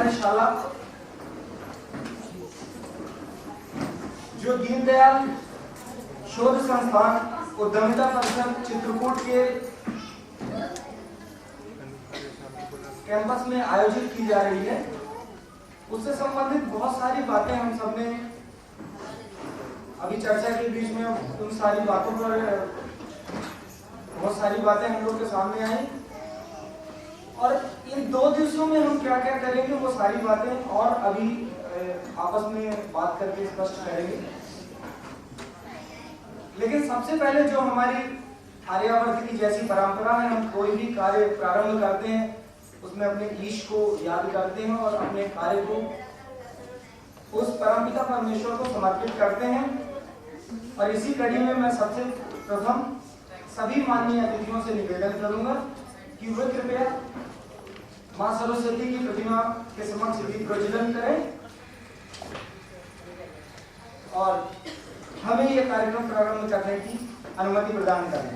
कार्यशाला जो दीनदयाल शोध संस्थान उद्यमिता परिषद चित्रकूट के कैंपस में आयोजित की जा रही है, उससे संबंधित बहुत सारी बातें हम सब ने अभी चर्चा के बीच में उन सारी बातों पर बहुत सारी बातें हम लोग के सामने आई और इन 2 दिवसों में हम क्या क्या करेंगे वो सारी बातें और अभी आपस में बात करके स्पष्ट करेंगे। लेकिन सबसे पहले जो हमारी आर्यावर्त की जैसी परंपरा है, हम कोई भी कार्य प्रारंभ करते हैं उसमें अपने ईश को याद करते हैं और अपने कार्य को उस परमपिता परमेश्वर को समर्पित करते हैं। और इसी कड़ी में मैं सबसे प्रथम सभी माननीय अतिथियों से निवेदन करूंगा कि वे कृपया मां सरस्वती की प्रतिमा के समक्ष दीप प्रज्वलन करें और हमें यह कार्यक्रम प्रारंभ करने की अनुमति प्रदान करें।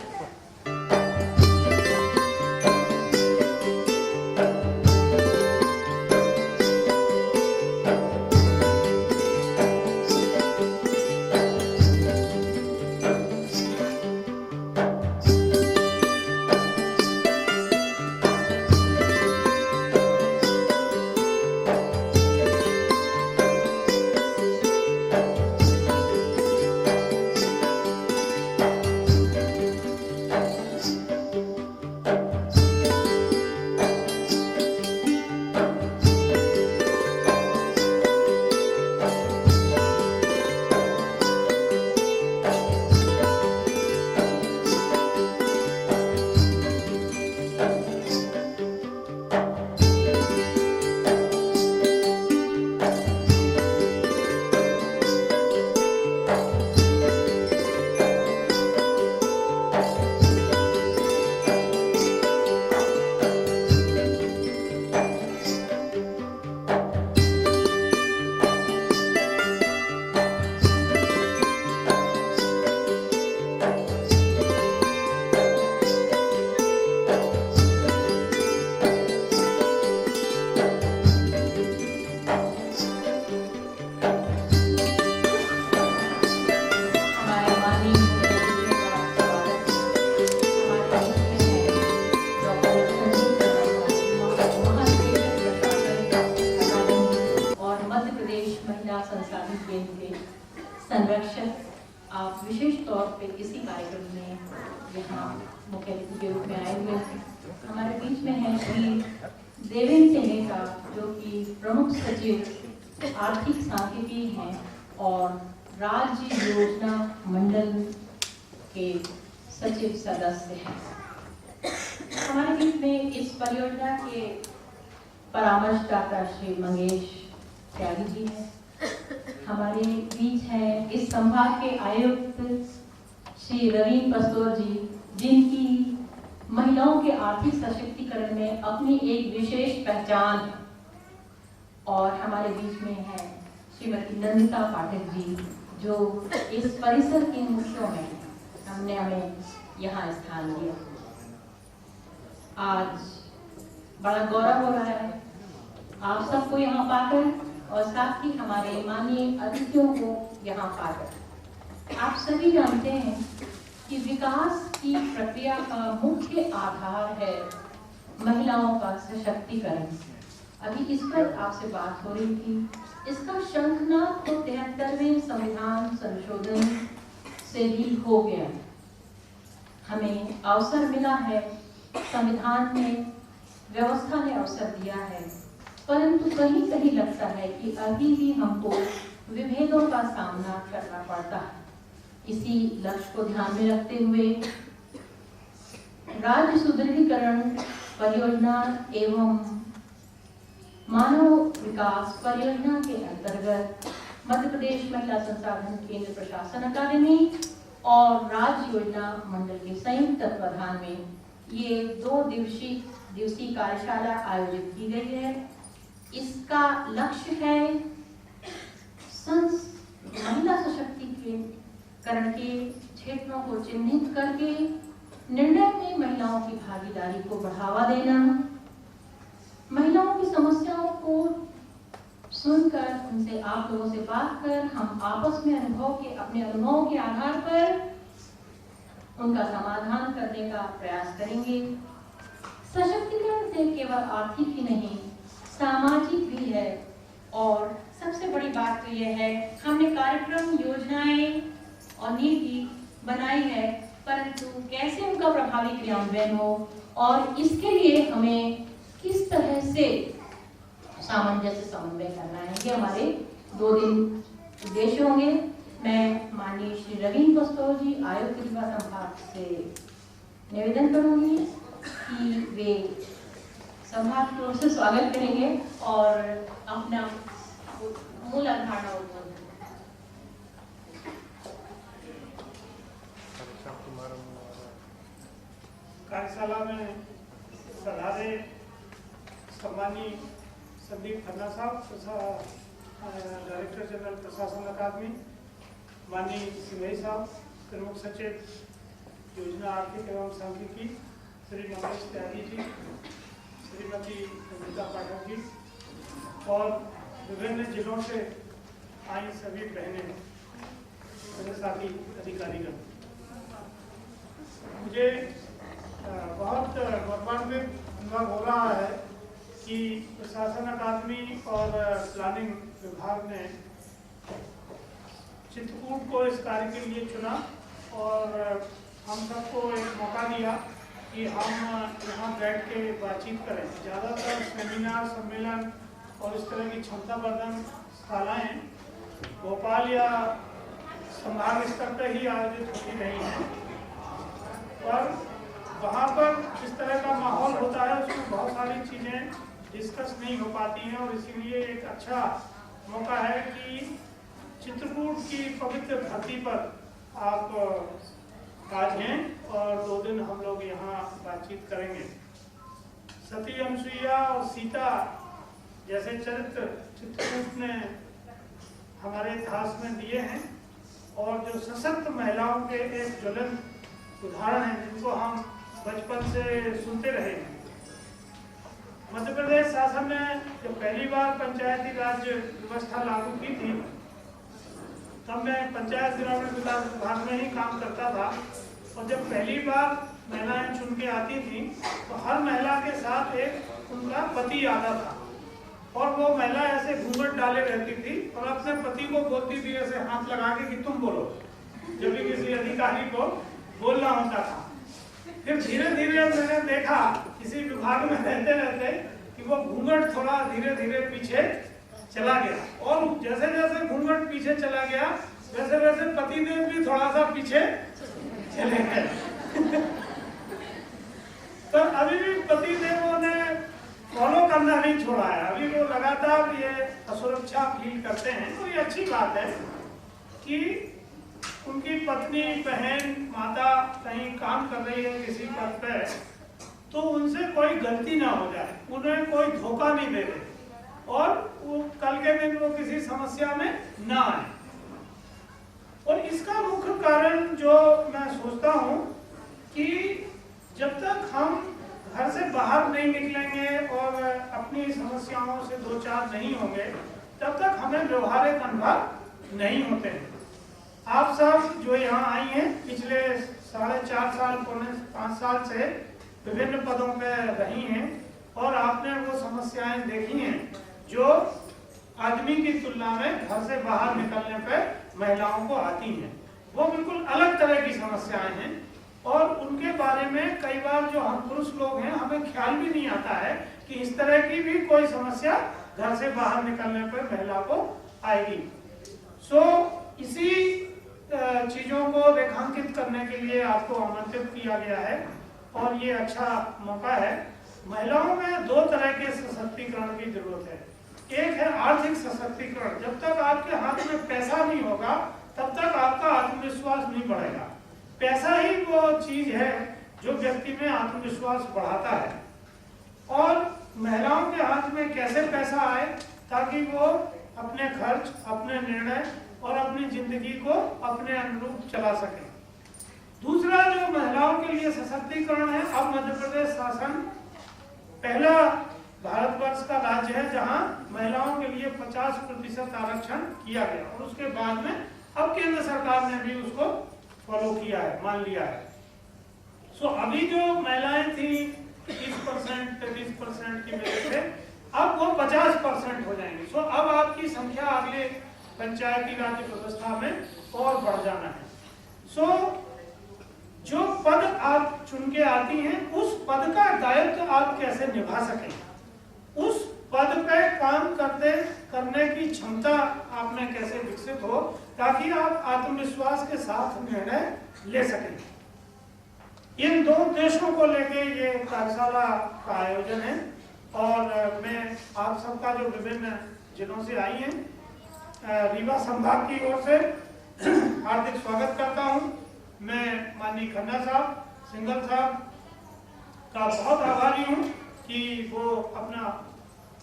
संरक्षक आप विशेष तौर पे इसी कार्यक्रम में यहाँ मुख्य अतिथि के रूप में आए हुए हैं। हमारे बीच में है श्री देवेंद्र टेनेका जो कि प्रमुख सचिव आर्थिक सांख्यिकी हैं और राज्य योजना मंडल के सचिव सदस्य हैं। हमारे बीच में इस परियोजना के परामर्शदाता श्री मंगेश त्यागी जी हैं। हमारे बीच है इस संभाग के आयुक्त श्री रवीन पस्तोर जी, जिनकी महिलाओं के आर्थिक सशक्तिकरण में अपनी एक विशेष पहचान है। और हमारे बीच में है श्रीमती नंदिता पाठक जी जो इस परिसर के मुखियों में हमें यहाँ स्थान दिया। आज बड़ा गौरव हो रहा है आप सबको यहाँ पाकर और साथ ही हमारे माननीय अतिथियों को यहाँ पाकर। आप सभी जानते हैं कि विकास की प्रक्रिया का मुख्य आधार है महिलाओं का सशक्तिकरण। अभी इस पर आपसे बात हो रही थी। इसका शंखनाद तो 73वें संविधान संशोधन से भी हो गया। हमें अवसर मिला है, संविधान में व्यवस्था ने अवसर दिया है, परंतु कहीं कहीं लगता है कि अभी भी हमको विभेदों का सामना करना पड़ता है। इसी लक्ष्य को ध्यान में रखते हुए राज्य सुदृढ़ीकरण परियोजना एवं मानव विकास परियोजना के अंतर्गत मध्य प्रदेश महिला संसाधन केंद्र प्रशासन अकादमी और राज्य योजना मंडल के संयुक्त तत्वाधान में ये 2 दिवसीय कार्यशाला आयोजित की गई है। इसका लक्ष्य है महिला सशक्तिकरण के क्षेत्रों को चिन्हित करके निर्णय में महिलाओं की भागीदारी को बढ़ावा देना, महिलाओं की समस्याओं को सुनकर, उनसे, आप लोगों से बात कर, हम आपस में अपने अनुभवों के आधार पर उनका समाधान करने का प्रयास करेंगे। सशक्तिकरण से केवल आर्थिक ही नहीं, सामाजिक भी है। और सबसे बड़ी बात तो यह है, हमने कार्यक्रम, योजनाएं और नीति बनाई है, परंतु कैसे उनका प्रभावी क्रियान्वयन हो और इसके लिए हमें किस तरह से सामंजस्य समन्वय करना है, ये हमारे 2 दिन उद्देश्य होंगे। मैं माननीय श्री रवीन कस्तौर जी, आयुक्त युवा संभाग से निवेदन करूंगी कि वे संभाग की ओर से स्वागत करेंगे और अपना मूल अवधारणा उद्बोधन। कार्यशाला में पधारे सम्मानीय संदीप खन्ना साहब, डायरेक्टर जनरल प्रशासन अकादमी, माननीय सिंघई साहब, प्रमुख सचिव योजना आर्थिक एवं सांख्यिकी श्री नरेश त्यागी जी, श्रीमती अमृता पाठक जी और विभिन्न जिलों से आई सभी बहनें, मेरे साथी अधिकारीगण। मुझे बहुत गौरवान्वित अनुभव हो रहा है कि प्रशासन अकादमी और प्लानिंग विभाग ने चित्रकूट को इस कार्य के लिए चुना और हम सबको एक मौका दिया कि हम यहाँ बैठ के बातचीत करें। ज़्यादातर सेमिनार, सम्मेलन और इस तरह की क्षमता वर्धन शालाएँ भोपाल या संभाग स्तर पर ही आयोजित होती रही हैं, पर वहाँ पर जिस तरह का माहौल होता है उसमें बहुत सारी चीज़ें डिस्कस नहीं हो पाती हैं और इसीलिए एक अच्छा मौका है कि चित्रकूट की पवित्र धरती पर आप आज हैं और 2 दिन हम लोग यहाँ बातचीत करेंगे। सती, अनसुईया और सीता जैसे चरित्र चित्रकूट ने हमारे इतिहास में दिए हैं और जो सशक्त महिलाओं के एक ज्वलंत उदाहरण हैं जिनको हम बचपन से सुनते रहे हैं। मध्य प्रदेश शासन ने जब पहली बार पंचायती राज व्यवस्था लागू की थी, तब मैं पंचायत ग्रामीण विकास विभाग में ही काम करता था और जब पहली बार महिलाएं चुन के आती थी तो हर महिला के साथ एक उनका पति आता था और वो महिला ऐसे घूंघट डाले रहती थी और अपने पति को बोलती थी ऐसे हाथ लगा के कि तुम बोलो, जब भी किसी अधिकारी को बोलना होता था। फिर धीरे धीरे मैंने देखा किसी विभाग में रहते रहते कि वो घूंघट थोड़ा धीरे धीरे पीछे चला गया और जैसे जैसे घूंघट पीछे चला गया वैसे वैसे पतिदेव भी थोड़ा सा पीछे चले गए। तो अभी भी पतिदेवों ने फॉलो करना नहीं छोड़ा है, अभी वो लगातार ये असुरक्षा फील करते हैं। तो ये अच्छी बात है कि उनकी पत्नी, बहन, माता कहीं काम कर रही है किसी पद पे, तो उनसे कोई गलती ना हो जाए, उन्हें कोई धोखा नहीं दे दे और वो कल के दिन वो किसी समस्या में ना आए। और इसका मुख्य कारण जो मैं सोचता हूँ कि जब तक हम घर से बाहर नहीं निकलेंगे और अपनी समस्याओं से 2-4 नहीं होंगे, तब तक हमें व्यवहारिक अनुभव नहीं होते हैं। आप सब जो यहाँ आई हैं पिछले 4.5 साल, पौने 5 साल से विभिन्न पदों पर रही हैं और आपने वो समस्याएं देखी हैं जो आदमी की तुलना में घर से बाहर निकलने पर महिलाओं को आती हैं। वो बिल्कुल अलग तरह की समस्याएं हैं और उनके बारे में कई बार जो हम पुरुष लोग हैं हमें ख्याल भी नहीं आता है कि इस तरह की भी कोई समस्या घर से बाहर निकलने पर महिला को आएगी। इसी चीजों को रेखांकित करने के लिए आपको आमंत्रित किया गया है और ये अच्छा मौका है। महिलाओं में 2 तरह के सशक्तिकरण की जरूरत है। एक है आर्थिक सशक्तिकरण। जब तक आपके हाथ में पैसा नहीं होगा तब तक आपका आत्मविश्वास नहीं बढ़ेगा। पैसा ही वो चीज है जो व्यक्ति में आत्मविश्वास बढ़ाता है। और महिलाओं के हाथ में कैसे पैसा आए ताकि वो अपने खर्च, अपने निर्णय और अपनी जिंदगी को अपने अनुरूप चला सके। दूसरा जो महिलाओं के लिए सशक्तिकरण है, अब मध्य प्रदेश शासन पहला भारतवर्ष का राज्य है जहां महिलाओं के लिए 50% आरक्षण किया गया और उसके बाद में अब केंद्र सरकार ने भी उसको फॉलो किया है, मान लिया है। सो अभी जो महिलाएं थी 30%, 33% की वजह से अब वो 50% हो जाएंगे। सो अब आपकी संख्या अगले पंचायती राज व्यवस्था में और बढ़ जाना है। सो जो पद आप चुन के आती हैं उस पद का दायित्व आप कैसे निभा सकें, उस पद पे काम करने की क्षमता आप में कैसे विकसित हो ताकि आप आत्मविश्वास के साथ निर्णय ले सकें। इन दो उद्देश्यों को लेके ये कार्यशाला का आयोजन है और मैं आप सबका जो विभिन्न जिलों से आई हैं रीवा संभाग की ओर से हार्दिक स्वागत करता हूं। मैं माननीय खन्ना साहब, सिंघल साहब का बहुत आभारी हूं कि वो अपना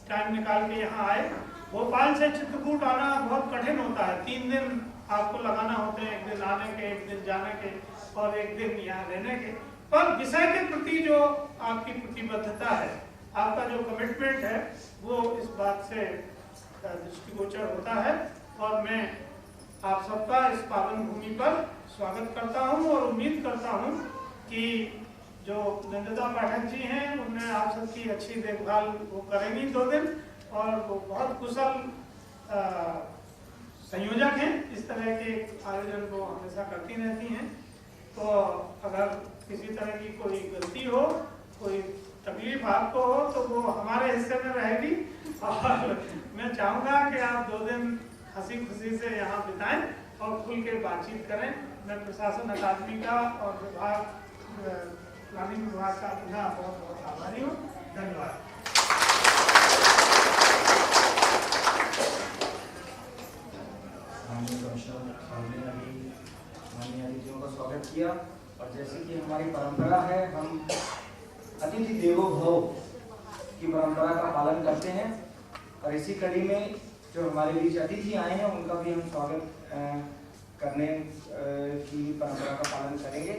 टाइम निकाल के यहाँ आए। भोपाल से चित्रकूट आना बहुत कठिन होता है, 3 दिन आपको लगाना होते हैं, 1 दिन आने के, 1 दिन जाने के और 1 दिन यहाँ रहने के। पर विषय के प्रति जो आपकी प्रतिबद्धता है, आपका जो कमिटमेंट है, वो इस बात से दृष्टिगोचर होता है और मैं आप सबका इस पावन भूमि पर स्वागत करता हूं और उम्मीद करता हूं कि जो नंदिता पाठक जी हैं उनने आप सबकी अच्छी देखभाल वो करेंगी 2 दिन और वो बहुत कुशल संयोजक हैं, इस तरह के आयोजन को हमेशा करती रहती हैं। तो अगर किसी तरह की कोई गलती हो, कोई तकलीफ आपको हो तो वो हमारे हिस्से में रहेगी और मैं चाहूँगा कि आप 2 दिन हंसी खुशी से यहाँ बिताएं और खुल के बातचीत करें। मैं प्रशासन अकादमी का और विभाग प्लानिंग विभाग का पुनः बहुत बहुत आभारी हूँ। धन्यवाद। माननीय अतिथियों का स्वागत किया और जैसे कि हमारी परंपरा है, हम अतिथि देवो भव की परंपरा का पालन करते हैं और इसी कड़ी में जो हमारे बीच अतिथि आए हैं उनका भी हम स्वागत करने की परंपरा का पालन करेंगे।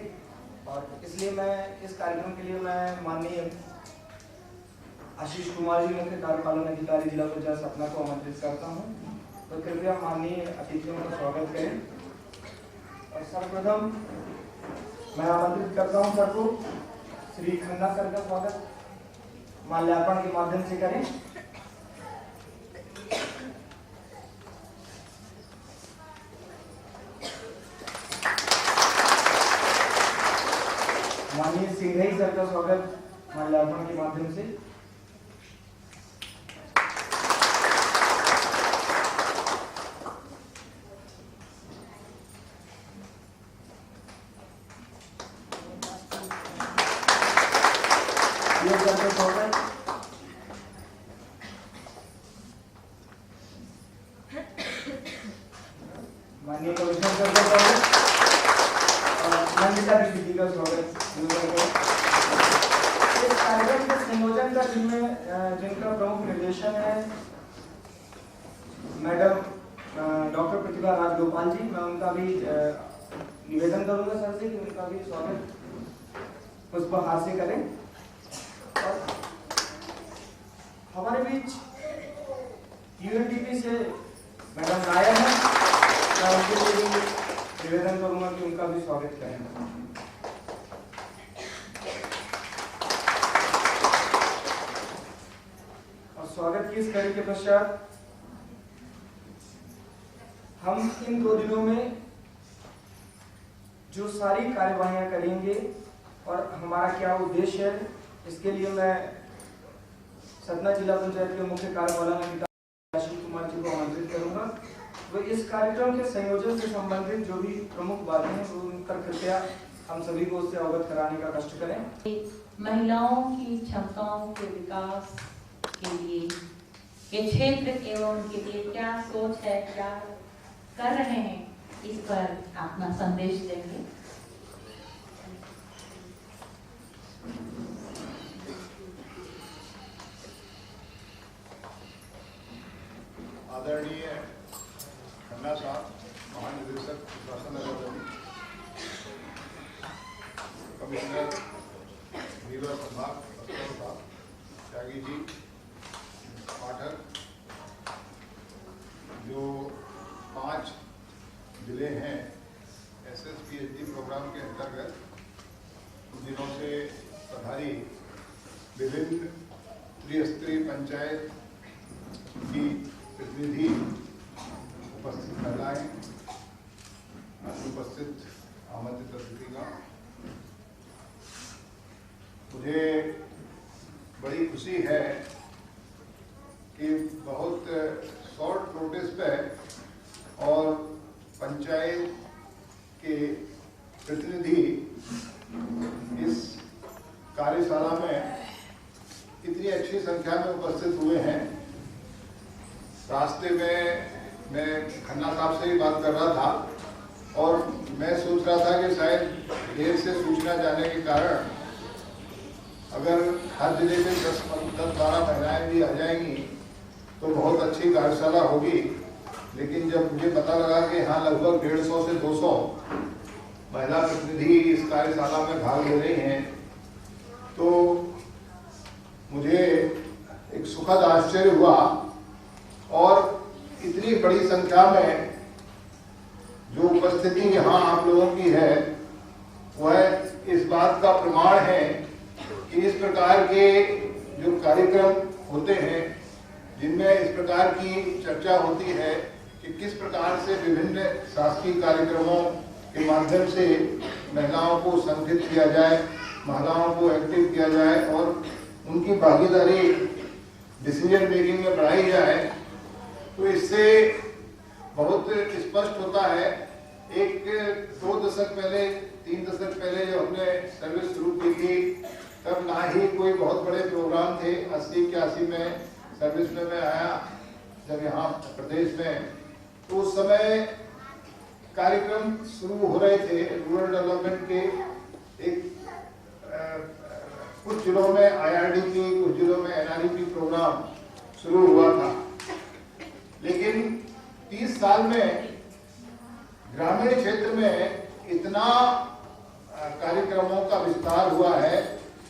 और इसलिए मैं इस कार्यक्रम के लिए मैं माननीय आशीष कुमार जी, मुख्य कार्यपालन अधिकारी जिला पंचायत सतना को आमंत्रित करता हूं। तो कृपया माननीय अतिथियों का स्वागत करें और सर्वप्रथम मैं आमंत्रित करता हूं सर को, श्री खन्ना सर का स्वागत माल्यार्पण के माध्यम से करें। माननीय सिंघई सर का स्वागत माल्यार्पण के माध्यम से। माननीय कमिश्नर सर का स्वागत और नंदिता दीदी का स्वागत। इस कार्यक्रम के संयोजन का जिनका प्रमुख निर्देशन है मैडम डॉक्टर प्रतिभा राजगोपाल जी, मैं उनका भी निवेदन करूंगा सर से कि उनका भी स्वागत पुष्पहार से करें। और हमारे बीच यूएनडीपी से मैडम नायर हैं, मैं उनके लिए भी निवेदन करूंगा कि उनका भी स्वागत करें। और स्वागत की इस कड़ी के पश्चात हम इन 2 दिनों में जो सारी कार्यवाहियां करेंगे और हमारा क्या उद्देश्य है, इसके लिए मैं सतना जिला पंचायत के मुख्य कार्यपालन अधिकारी आशीष कुमार जी को आमंत्रित करूंगा। वो इस कार्यक्रम के संयोजन से संबंधित जो भी प्रमुख बातें हैं वो उन पर कृपया हम सभी को उससे अवगत कराने का कष्ट करें। महिलाओं की क्षमताओं के विकास के लिए ये क्षेत्र एवं उनके लिए क्या सोच है, क्या कर रहे हैं, इस पर अपना संदेश देंगे। आदरणीय खन्ना साहब, महानिदेशक प्रशासन अकादमी, कमिश्नर रीवा संभाग साहब, त्यागी जी, पाठक जो 5 जिले हैं SSPHD प्रोग्राम के अंतर्गत जिलों से पधारी विभिन्न त्रिस्तरीय पंचायत की प्रतिनिधि, उपस्थित महिलाएं, उपस्थित आमंत्रित अतिथिगण, मुझे बड़ी खुशी है कि बहुत शॉर्ट नोटिस पे और पंचायत के प्रतिनिधि इस कार्यशाला में इतनी अच्छी संख्या में उपस्थित हुए हैं। रास्ते में मैं खन्ना साहब से भी बात कर रहा था और मैं सोच रहा था कि शायद देर से सूचना जाने के कारण अगर हर जिले में 10-12 महिलाएं भी आ जाएंगी तो बहुत अच्छी कार्यशाला होगी। लेकिन जब मुझे पता लगा कि हाँ लगभग 150 से 200 महिला प्रतिनिधि इस कार्यशाला में भाग ले रही हैं तो मुझे एक सुखद आश्चर्य हुआ। और इतनी बड़ी संख्या में जो उपस्थिति यहाँ आप लोगों की है वह इस बात का प्रमाण है कि इस प्रकार के जो कार्यक्रम होते हैं जिनमें इस प्रकार की चर्चा होती है कि किस प्रकार से विभिन्न शासकीय कार्यक्रमों के माध्यम से महिलाओं को संगठित किया जाए, महिलाओं को एक्टिव किया जाए और उनकी भागीदारी डिसीजन मेकिंग में बढ़ाई जाए, तो इससे बहुत स्पष्ट होता है। एक 2 दशक पहले 3 दशक पहले जब हमने सर्विस शुरू की थी तब ना ही कोई बहुत बड़े प्रोग्राम थे। 80-81 में सर्विस में मैं आया जब यहाँ प्रदेश में, तो उस समय कार्यक्रम शुरू हो रहे थे रूरल डेवलपमेंट के। एक कुछ जिलों में IRDP, कुछ जिलों में NREP प्रोग्राम शुरू हुआ था। लेकिन 30 साल में ग्रामीण क्षेत्र में इतना कार्यक्रमों का विस्तार हुआ है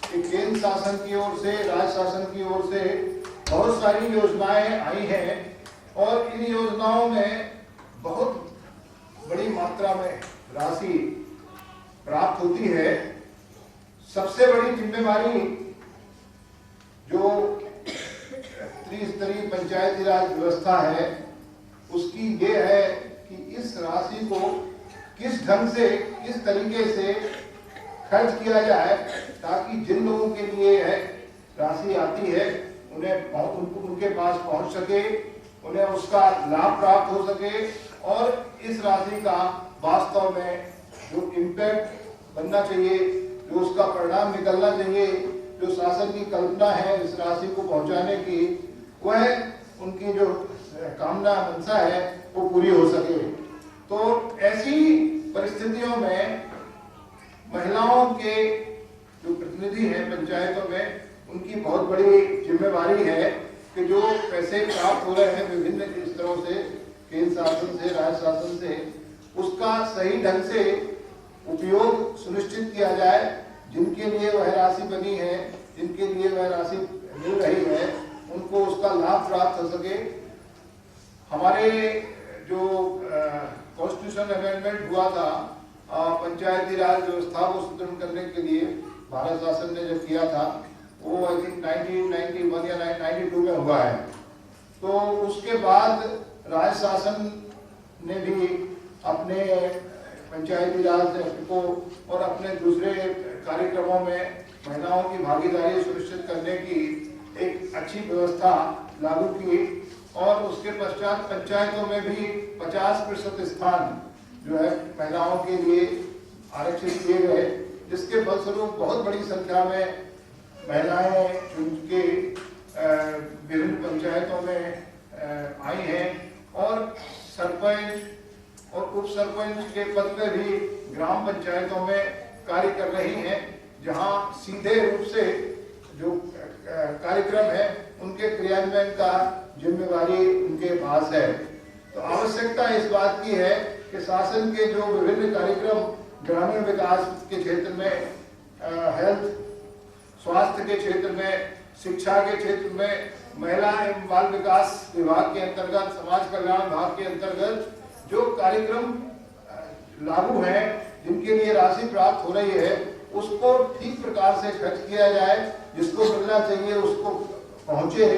कि केंद्र शासन की ओर से, राज्य शासन की ओर से बहुत सारी योजनाएं आई हैं और इन योजनाओं में बहुत बड़ी मात्रा में राशि प्राप्त होती है। सबसे बड़ी जिम्मेवारी जो त्रिस्तरीय पंचायती राज व्यवस्था है उसकी ये है कि इस राशि को किस ढंग से, किस तरीके से खर्च किया जाए ताकि जिन लोगों के लिए है राशि आती है उनके पास पहुंच सके, उन्हें उसका लाभ प्राप्त हो सके और इस राशि का वास्तव में जो इम्पैक्ट बनना चाहिए, जो उसका परिणाम निकलना चाहिए, जो शासन की कल्पना है इस राशि को पहुंचाने की, वह उनकी जो कामना मंशा है वो पूरी हो सके। तो ऐसी परिस्थितियों में महिलाओं के जो प्रतिनिधि हैं पंचायतों में उनकी बहुत बड़ी जिम्मेवारी है कि जो पैसे प्राप्त हो रहे हैं विभिन्न स्तरों से, केंद्र शासन से, राज्य शासन से, उसका सही ढंग से उपयोग सुनिश्चित किया जाए। जिनके लिए वह राशि बनी है, जिनके लिए वह राशि मिल रही है, उनको उसका लाभ प्राप्त हो सके। हमारे जो कॉन्स्टिट्यूशन अमेंडमेंट हुआ था पंचायती राज व्यवस्था को सुदृढ़ करने के लिए भारत शासन ने जब किया था, वो आई थिंक 1991 या 1992 में हुआ है। तो उसके बाद राज्य शासन ने भी अपने पंचायती राज एक्ट को और अपने दूसरे कार्यक्रमों में महिलाओं की भागीदारी सुनिश्चित करने की एक अच्छी व्यवस्था लागू की और उसके पश्चात पंचायतों में भी 50% स्थान जो है महिलाओं के लिए आरक्षित किए गए, जिसके फलस्वरूप बहुत बड़ी संख्या में महिलाएं उनके विभिन्न पंचायतों में आई हैं और सरपंच और उप सरपंच के पद पर भी ग्राम पंचायतों में कार्य कर रही हैं, जहां सीधे रूप से जो कार्यक्रम है उनके क्रियान्वयन का जिम्मेवारी उनके पास है। तो आवश्यकता इस बात की है कि शासन के जो विभिन्न कार्यक्रम ग्रामीण विकास के क्षेत्र में, हेल्थ स्वास्थ्य के क्षेत्र में, शिक्षा के क्षेत्र में महिला एवं बाल विकास विभाग के अंतर्गत, समाज कल्याण विभाग के अंतर्गत जो कार्यक्रम लागू हैं, जिनके लिए राशि प्राप्त हो रही है, उसको ठीक प्रकार से खर्च किया जाए, जिसको मिलना चाहिए उसको पहुंचे,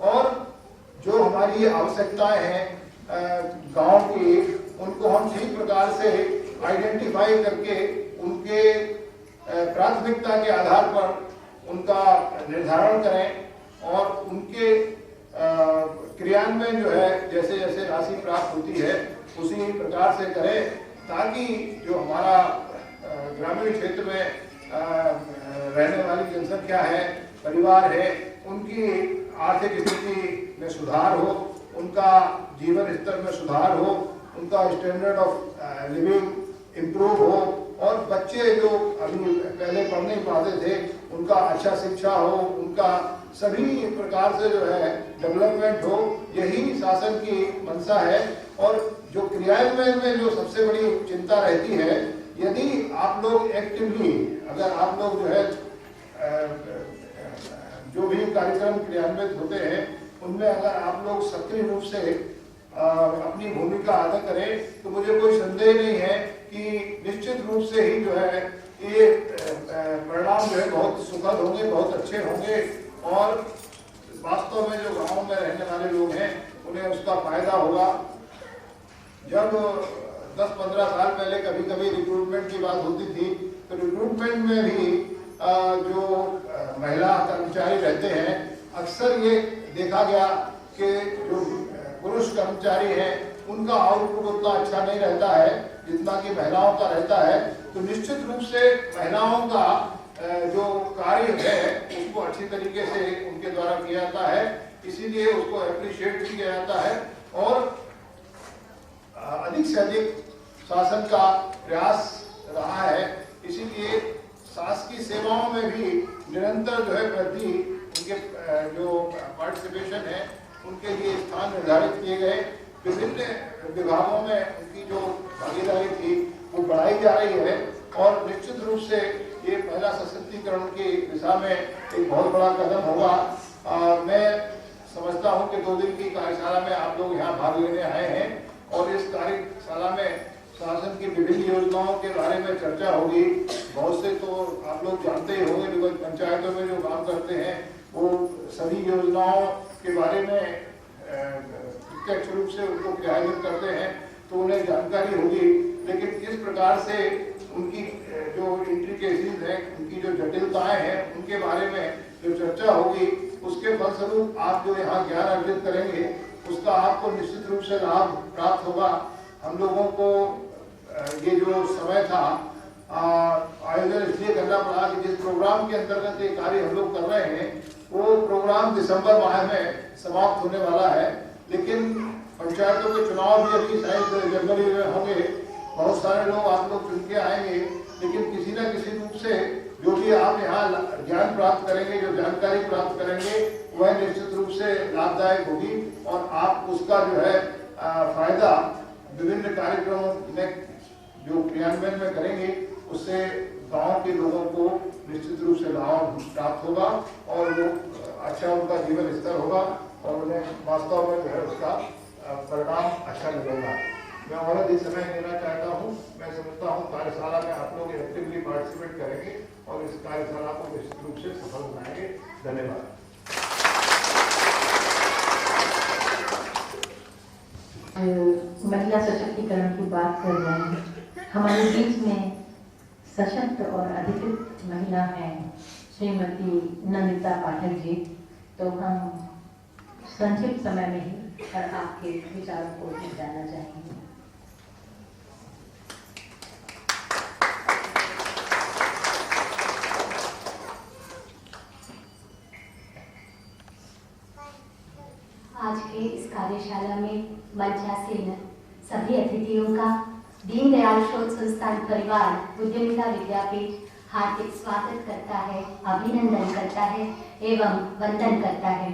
और जो हमारी आवश्यकताएं हैं गांव की, उनको हम ठीक प्रकार से आइडेंटिफाई करके उनके प्राथमिकता के आधार पर उनका निर्धारण करें और उनके क्रियान्वयन जो है जैसे जैसे राशि प्राप्त होती है उसी प्रकार से करें, ताकि जो हमारा ग्रामीण क्षेत्र में रहने वाली जनसंख्या है, परिवार है, उनकी आर्थिक स्थिति में सुधार हो, उनका जीवन स्तर में सुधार हो, उनका स्टैंडर्ड ऑफ लिविंग इम्प्रूव हो, और बच्चे जो अभी पहले पढ़ नहीं पाते थे उनका अच्छा शिक्षा हो, उनका सभी प्रकार से जो है डेवलपमेंट हो, यही शासन की मंशा है। और जो क्रियान्वयन में जो सबसे बड़ी चिंता रहती है, यदि आप लोग एक्टिवली, अगर आप लोग जो है जो भी कार्यक्रम क्रियान्वित होते हैं उनमें अगर आप लोग सक्रिय रूप से अपनी भूमिका अदा करें, तो मुझे कोई संदेह नहीं है कि निश्चित रूप से ही जो है ये परिणाम जो है बहुत सुखद होंगे, बहुत अच्छे होंगे, और वास्तव में जो गांव में रहने वाले लोग हैं उन्हें उसका फायदा होगा। जब 10-15 साल पहले कभी कभी रिक्रूटमेंट की बात होती थी, तो रिक्रूटमेंट में भी जो महिला कर्मचारी रहते हैं, अक्सर ये देखा गया कि जो पुरुष कर्मचारी हैं उनका आउटपुट उतना अच्छा नहीं रहता है जितना कि महिलाओं का रहता है। तो निश्चित रूप से महिलाओं का जो कार्य है उसको अच्छी तरीके से उनके द्वारा किया जाता है, इसीलिए उसको अप्रिशिएट भी किया जाता है, और अधिक से अधिक शासन का प्रयास रहा है। इसीलिए शासकीय सेवाओं में भी निरंतर जो है वृद्धि, उनके जो पार्टिसिपेशन है उनके लिए स्थान निर्धारित किए गए। विभिन्न विभागों में उनकी जो भागीदारी थी वो बढ़ाई जा रही है, और निश्चित रूप से ये महिला सशक्तिकरण की दिशा में एक बहुत बड़ा कदम होगा। मैं समझता हूँ कि 2 दिन की कार्यशाला में आप लोग यहाँ भाग लेने आए हैं, और इस कार्यशाला में शासन की विभिन्न योजनाओं के बारे में चर्चा होगी। बहुत से तो आप लोग जानते ही होंगे, जो पंचायतों में जो काम करते हैं वो सभी योजनाओं के बारे में प्रत्यक्ष रूप से उनको क्रियान्वित करते हैं, तो उन्हें जानकारी होगी। लेकिन किस प्रकार से उनकी जो इंट्रिकेसीज हैं, उनकी जो जटिलताएं हैं, उनके बारे में जो चर्चा होगी, उसके फलस्वरूप आप जो यहाँ ज्ञान अर्जित करेंगे उसका आपको निश्चित रूप से लाभ प्राप्त होगा। हम लोगों को ये जो समय था आयोजन इसलिए करना पड़ा कि जिस प्रोग्राम के अंतर्गत ये कार्य हम लोग कर रहे हैं वो प्रोग्राम दिसंबर माह में समाप्त होने वाला है, लेकिन पंचायतों के चुनाव भी अभी शायद जनवरी में होंगे। बहुत सारे लोग आप लोग चुन के आएंगे, लेकिन किसी न किसी रूप से जो भी आप यहाँ ज्ञान प्राप्त करेंगे, जो जानकारी प्राप्त करेंगे, वह निश्चित रूप से लाभदायक होगी, और आप उसका जो है फायदा विभिन्न कार्यक्रमों में जो क्रियान्वयन में करेंगे उससे गांव के लोगों को निश्चित रूप से लाभ प्राप्त होगा, और वो अच्छा उनका जीवन स्तर होगा, और उन्हें वास्तव में जो है उसका परिणाम अच्छा मिलेगा। मैं और अधिक समय देना चाहता हूँ। मैं समझता हूँ कार्यशाला में आप लोग एक्टिवली पार्टिसिपेट करेंगे और इस कार्यशाला को निश्चित रूप से सफल बनाएंगे। धन्यवाद। महिला सशक्तिकरण की बात कर रहे हैं, हमारे बीच में सशक्त और अधिकृत महिला हैं श्रीमती नंदिता पाठक जी। तो हम संक्षिप्त समय में ही आपके विचारों को जानना चाहेंगे। आज के इस कार्यशाला में मंचासीन सभी अतिथियों का दीनदयाल शोध संस्थान परिवार उद्यमिता विद्यापीठ हार्दिक स्वागत करता है, अभिनंदन करता है एवं वंदन करता है।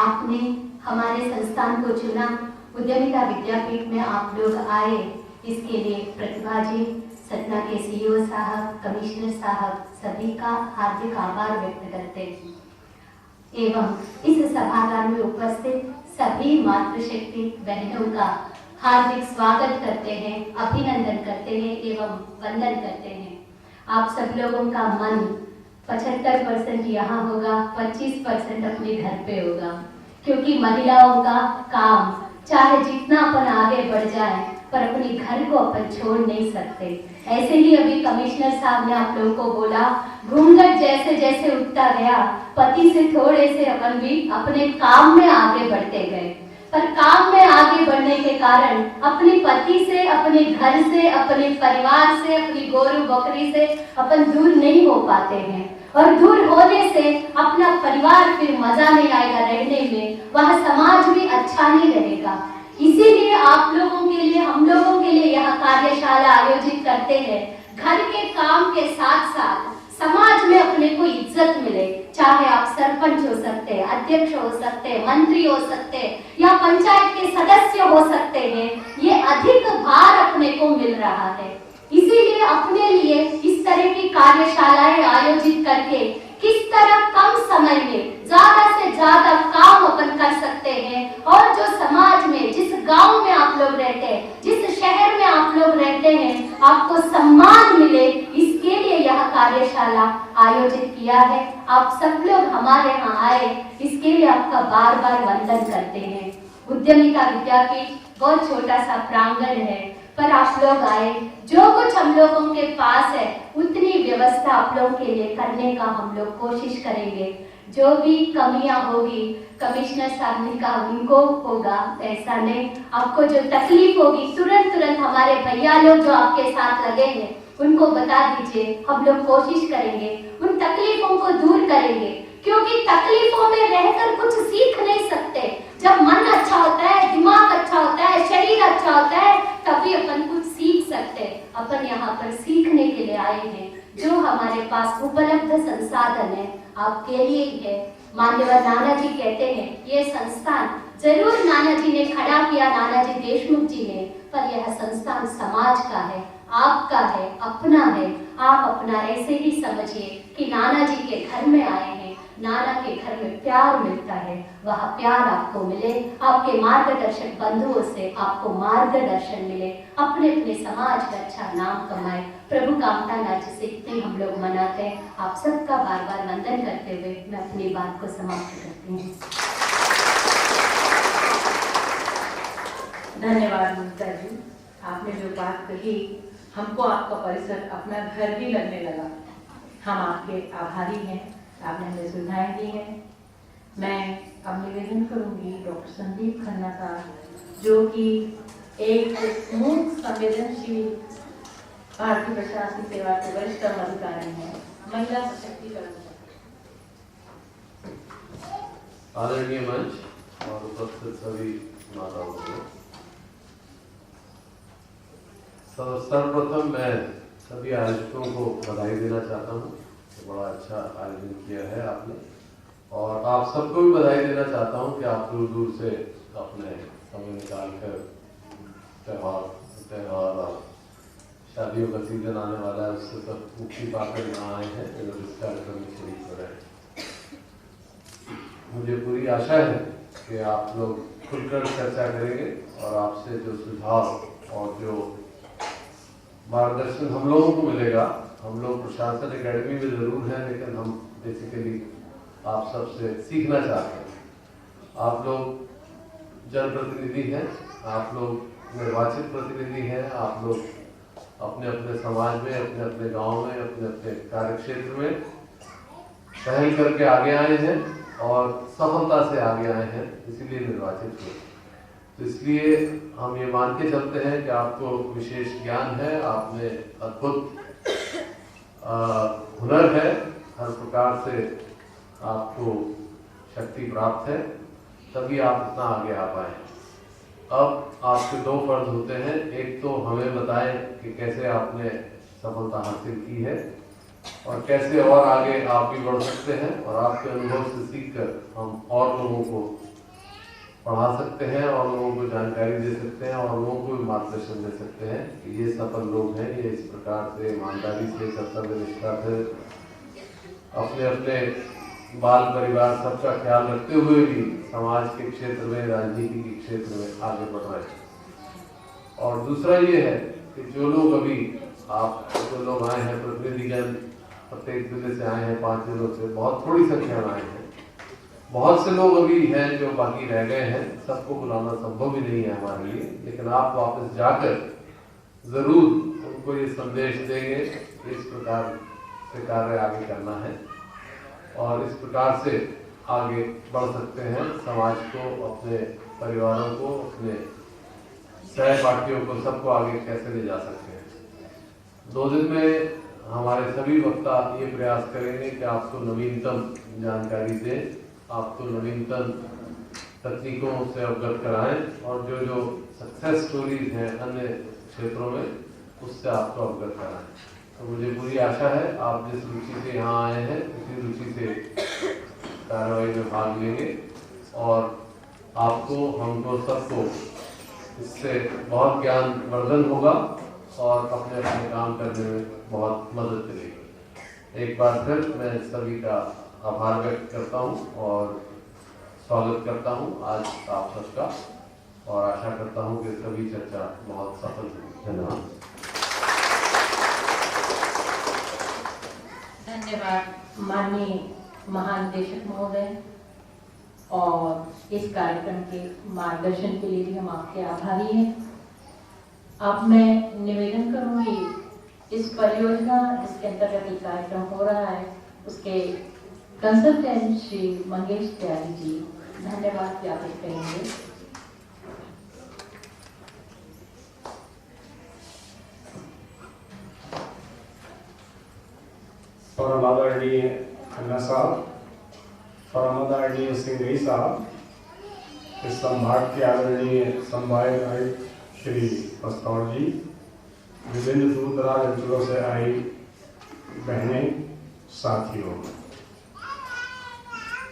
आपने हमारे संस्थान को चुना, उद्यमिता विद्यापीठ में आप लोग आए, इसके लिए प्रतिभा जी, सतना के सीईओ साहब, कमिश्नर साहब, सभी का हार्दिक आभार व्यक्त करते हैं। एवं इस सभागार में उपस्थित सभी मातृशक्ति बहनों का हार्दिक स्वागत करते हैं, अभिनंदन करते हैं एवं वंदन करते हैं। आप सब लोगों का मन 75% यहाँ होगा, 25% अपने घर पे होगा, क्योंकि महिलाओं का काम चाहे जितना अपन आगे बढ़ जाए पर अपने घर को अपन छोड़ नहीं सकते। ऐसे ही अभी कमिश्नर साहब ने आप लोगों को बोला, घूंघट जैसे जैसे उठता गया, पति से थोड़े से अपन भी अपने काम में आगे बढ़ते गए, पर काम में आगे बढ़ने के कारण अपने पति से, अपने घर से, अपने परिवार से, अपनी गोरू बकरी से अपन दूर नहीं हो पाते हैं, और दूर होने से अपना परिवार फिर मजा नहीं आएगा रहने में, वह समाज भी अच्छा नहीं रहेगा। इसीलिए आप लोगों के लिए, हम लोगों के लिए यह कार्यशाला आयोजित करते हैं। घर के काम के साथ साथ समाज में अपने को इज्जत मिले, चाहे आप सरपंच हो सकते हैं, अध्यक्ष हो सकते हैं, मंत्री हो सकते हैं या पंचायत के सदस्य हो सकते हैं, ये अधिक भार अपने को मिल रहा है। इसीलिए अपने लिए इस तरह की कार्यशालाएं आयोजित करके किस तरह कम समय में ज्यादा से ज्यादा काम अपन कर सकते हैं, और जो समाज में, जिस गांव में आप लोग रहते हैं, जिस शहर में आप लोग रहते हैं, आपको सम्मान मिले, इसके लिए यह कार्यशाला आयोजित किया है। आप सब लोग हमारे यहाँ आए, इसके लिए आपका बार बार वंदन करते हैं। उद्यमिता विद्यापीठ बहुत छोटा सा प्रांगण है, पर आप लोग आए, जो कुछ हम लोगों के पास है उतनी व्यवस्था आप लोगों के लिए करने का हम लोग कोशिश करेंगे। जो भी कमियां होगी, कमिश्नर साहब ने कहा उनको होगा, ऐसा नहीं, आपको जो तकलीफ होगी तुरंत हमारे भैया लोग जो आपके साथ लगे हैं उनको बता दीजिए, हम लोग कोशिश करेंगे उन तकलीफों को दूर करेंगे, क्योंकि तकलीफों में रहकर कुछ सीख नहीं सकते। जब मन अच्छा होता है, दिमाग अच्छा होता है, शरीर अच्छा होता है, तभी अपन कुछ सीख सकते हैं। अपन यहाँ पर सीखने के लिए आए हैं, जो हमारे पास उपलब्ध संसाधन है आपके लिए ही है। मान्यवर नाना जी कहते हैं, ये संस्थान जरूर नाना जी ने खड़ा किया, नानाजी देशमुख जी ने, पर यह संस्थान समाज का है, आपका है, अपना है। आप अपना ऐसे ही समझिए कि नाना जी के घर में आए हैं, नाना के घर में प्यार मिलता है, वह प्यार आपको मिले, आपके मार्गदर्शक बंधुओं से आपको मार्गदर्शन मिले, अपने अपने समाज का अच्छा नाम कमाए। प्रभु कामना जिसे इतने हम लोग मनाते हैं। आप सबका बार बार वंदन करते हुए मैं अपनी बात को समाप्त करती हूँ। धन्यवाद मुक्ता जी, आपने जो बात कही, हमको आपका परिसर अपना घर ही लगने लगा। हम आपके आभारी हैं, आपने हमें सुविधाएं दी हैं। मैं अब निवेदन करूंगी डॉक्टर संदीप खन्ना का, जो कि एक मूक संवेदनशील भारतीय प्रशासनिक सेवा के वरिष्ठ अधिकारी हैं, महिला सशक्तिकरण। आदरणीय मंच और उपस्थित सभी माताओं को सर्वप्रथम मैं सभी आयोजकों को बधाई देना चाहता हूँ। बड़ा अच्छा आयोजन किया है आपने, और आप सबको भी बधाई देना चाहता हूँ कि आप दूर दूर से अपने समय निकाल कर त्योहार और शादियों का सीजन आने वाला है, उससे सब मुक्ति पाकर यहाँ आए हैं और इस कार्यक्रम में शरीक हो रहे हैं। मुझे पूरी आशा है कि आप लोग खुलकर चर्चा करेंगे और आपसे जो सुझाव और जो मार्गदर्शन हम लोगों को मिलेगा, हम लोग प्रशासन एकेडमी में जरूर हैं, लेकिन हम बेसिकली आप सबसे सीखना चाहते हैं। आप लोग जनप्रतिनिधि हैं, आप लोग निर्वाचित प्रतिनिधि हैं, आप लोग अपने अपने समाज में, अपने अपने गांव में, अपने अपने कार्यक्षेत्र में पहल करके आगे आए हैं और सफलता से आगे आए हैं, इसीलिए निर्वाचित हुए। तो इसलिए हम ये मान के चलते हैं कि आपको विशेष ज्ञान है, आपने अद्भुत हुनर है, हर प्रकार से आपको शक्ति प्राप्त है, तभी आप इतना आगे आ पाए। अब आपके दो फर्ज होते हैं, एक तो हमें बताएं कि कैसे आपने सफलता हासिल की है और कैसे और आगे आप भी बढ़ सकते हैं, और आपके अनुभव से सीखकर हम और लोगों को पढ़ा सकते हैं और लोगों को जानकारी दे सकते हैं और लोगों को भी मार्गदर्शन दे सकते हैं कि ये सफल लोग हैं, ये इस प्रकार से ईमानदारी से, कर्तव्य निष्ठा से अपने अपने बाल परिवार सबका ख्याल रखते हुए भी समाज के क्षेत्र में, राजनीति के क्षेत्र में आगे बढ़ रहे हैं। और दूसरा ये है कि जो लोग अभी आप जो लोग आए हैं, प्रतिनिधिगण प्रत्येक जिले से आए हैं, 5 जिलों से, बहुत थोड़ी संख्या में आए हैं। बहुत से लोग अभी हैं जो बाकी रह गए हैं, सबको बुलाना संभव ही नहीं है हमारे लिए, लेकिन आप वापस जाकर जरूर उनको ये संदेश देंगे कि इस प्रकार से कार्य आगे करना है और इस प्रकार से आगे बढ़ सकते हैं। समाज को, अपने परिवारों को, अपने सहपाठियों को, सबको आगे कैसे ले जा सकते हैं। 2 दिन में हमारे सभी वक्ता ये प्रयास करेंगे कि आपको नवीनतम जानकारी दें, आपको नवीनतम तकनीकों से अवगत कराएं और जो सक्सेस स्टोरीज हैं अन्य क्षेत्रों में, उससे आपको अवगत कराएं। तो मुझे पूरी आशा है आप जिस रुचि से यहाँ आए हैं उसी रुचि से कार्रवाई में भाग लेंगे और आपको, हमको, सबको इससे बहुत ज्ञान वर्धन होगा और अपने अपने काम करने में बहुत मदद मिलेगी। एक बार फिर मैं सभी का आभार व्यक्त करता हूँ और स्वागत करता हूँ आज आप सबका, और आशा करता हूँ कि सभी चर्चा बहुत सफल होगी। धन्यवाद। धन्यवाद माननीय महानिदेशक महोदय, और इस कार्यक्रम के मार्गदर्शन के लिए भी हम आपके आभारी हैं। अब मैं निवेदन करूंगी, इस परियोजना जिसके अंतर्गत ये कार्यक्रम हो रहा है उसके कंसल्टेंट श्री मंगेश त्यागी जी धन्यवाद ज्ञापित करेंगे। परम आदरणीय खन्ना साहब, परम आदरणीय सिंघई साहब, इस संभाग के आदरणीय संभाग आयुक्त श्री पस्तौर जी, विभिन्न दूर दराज अंचलों से आई बहनें, साथियों,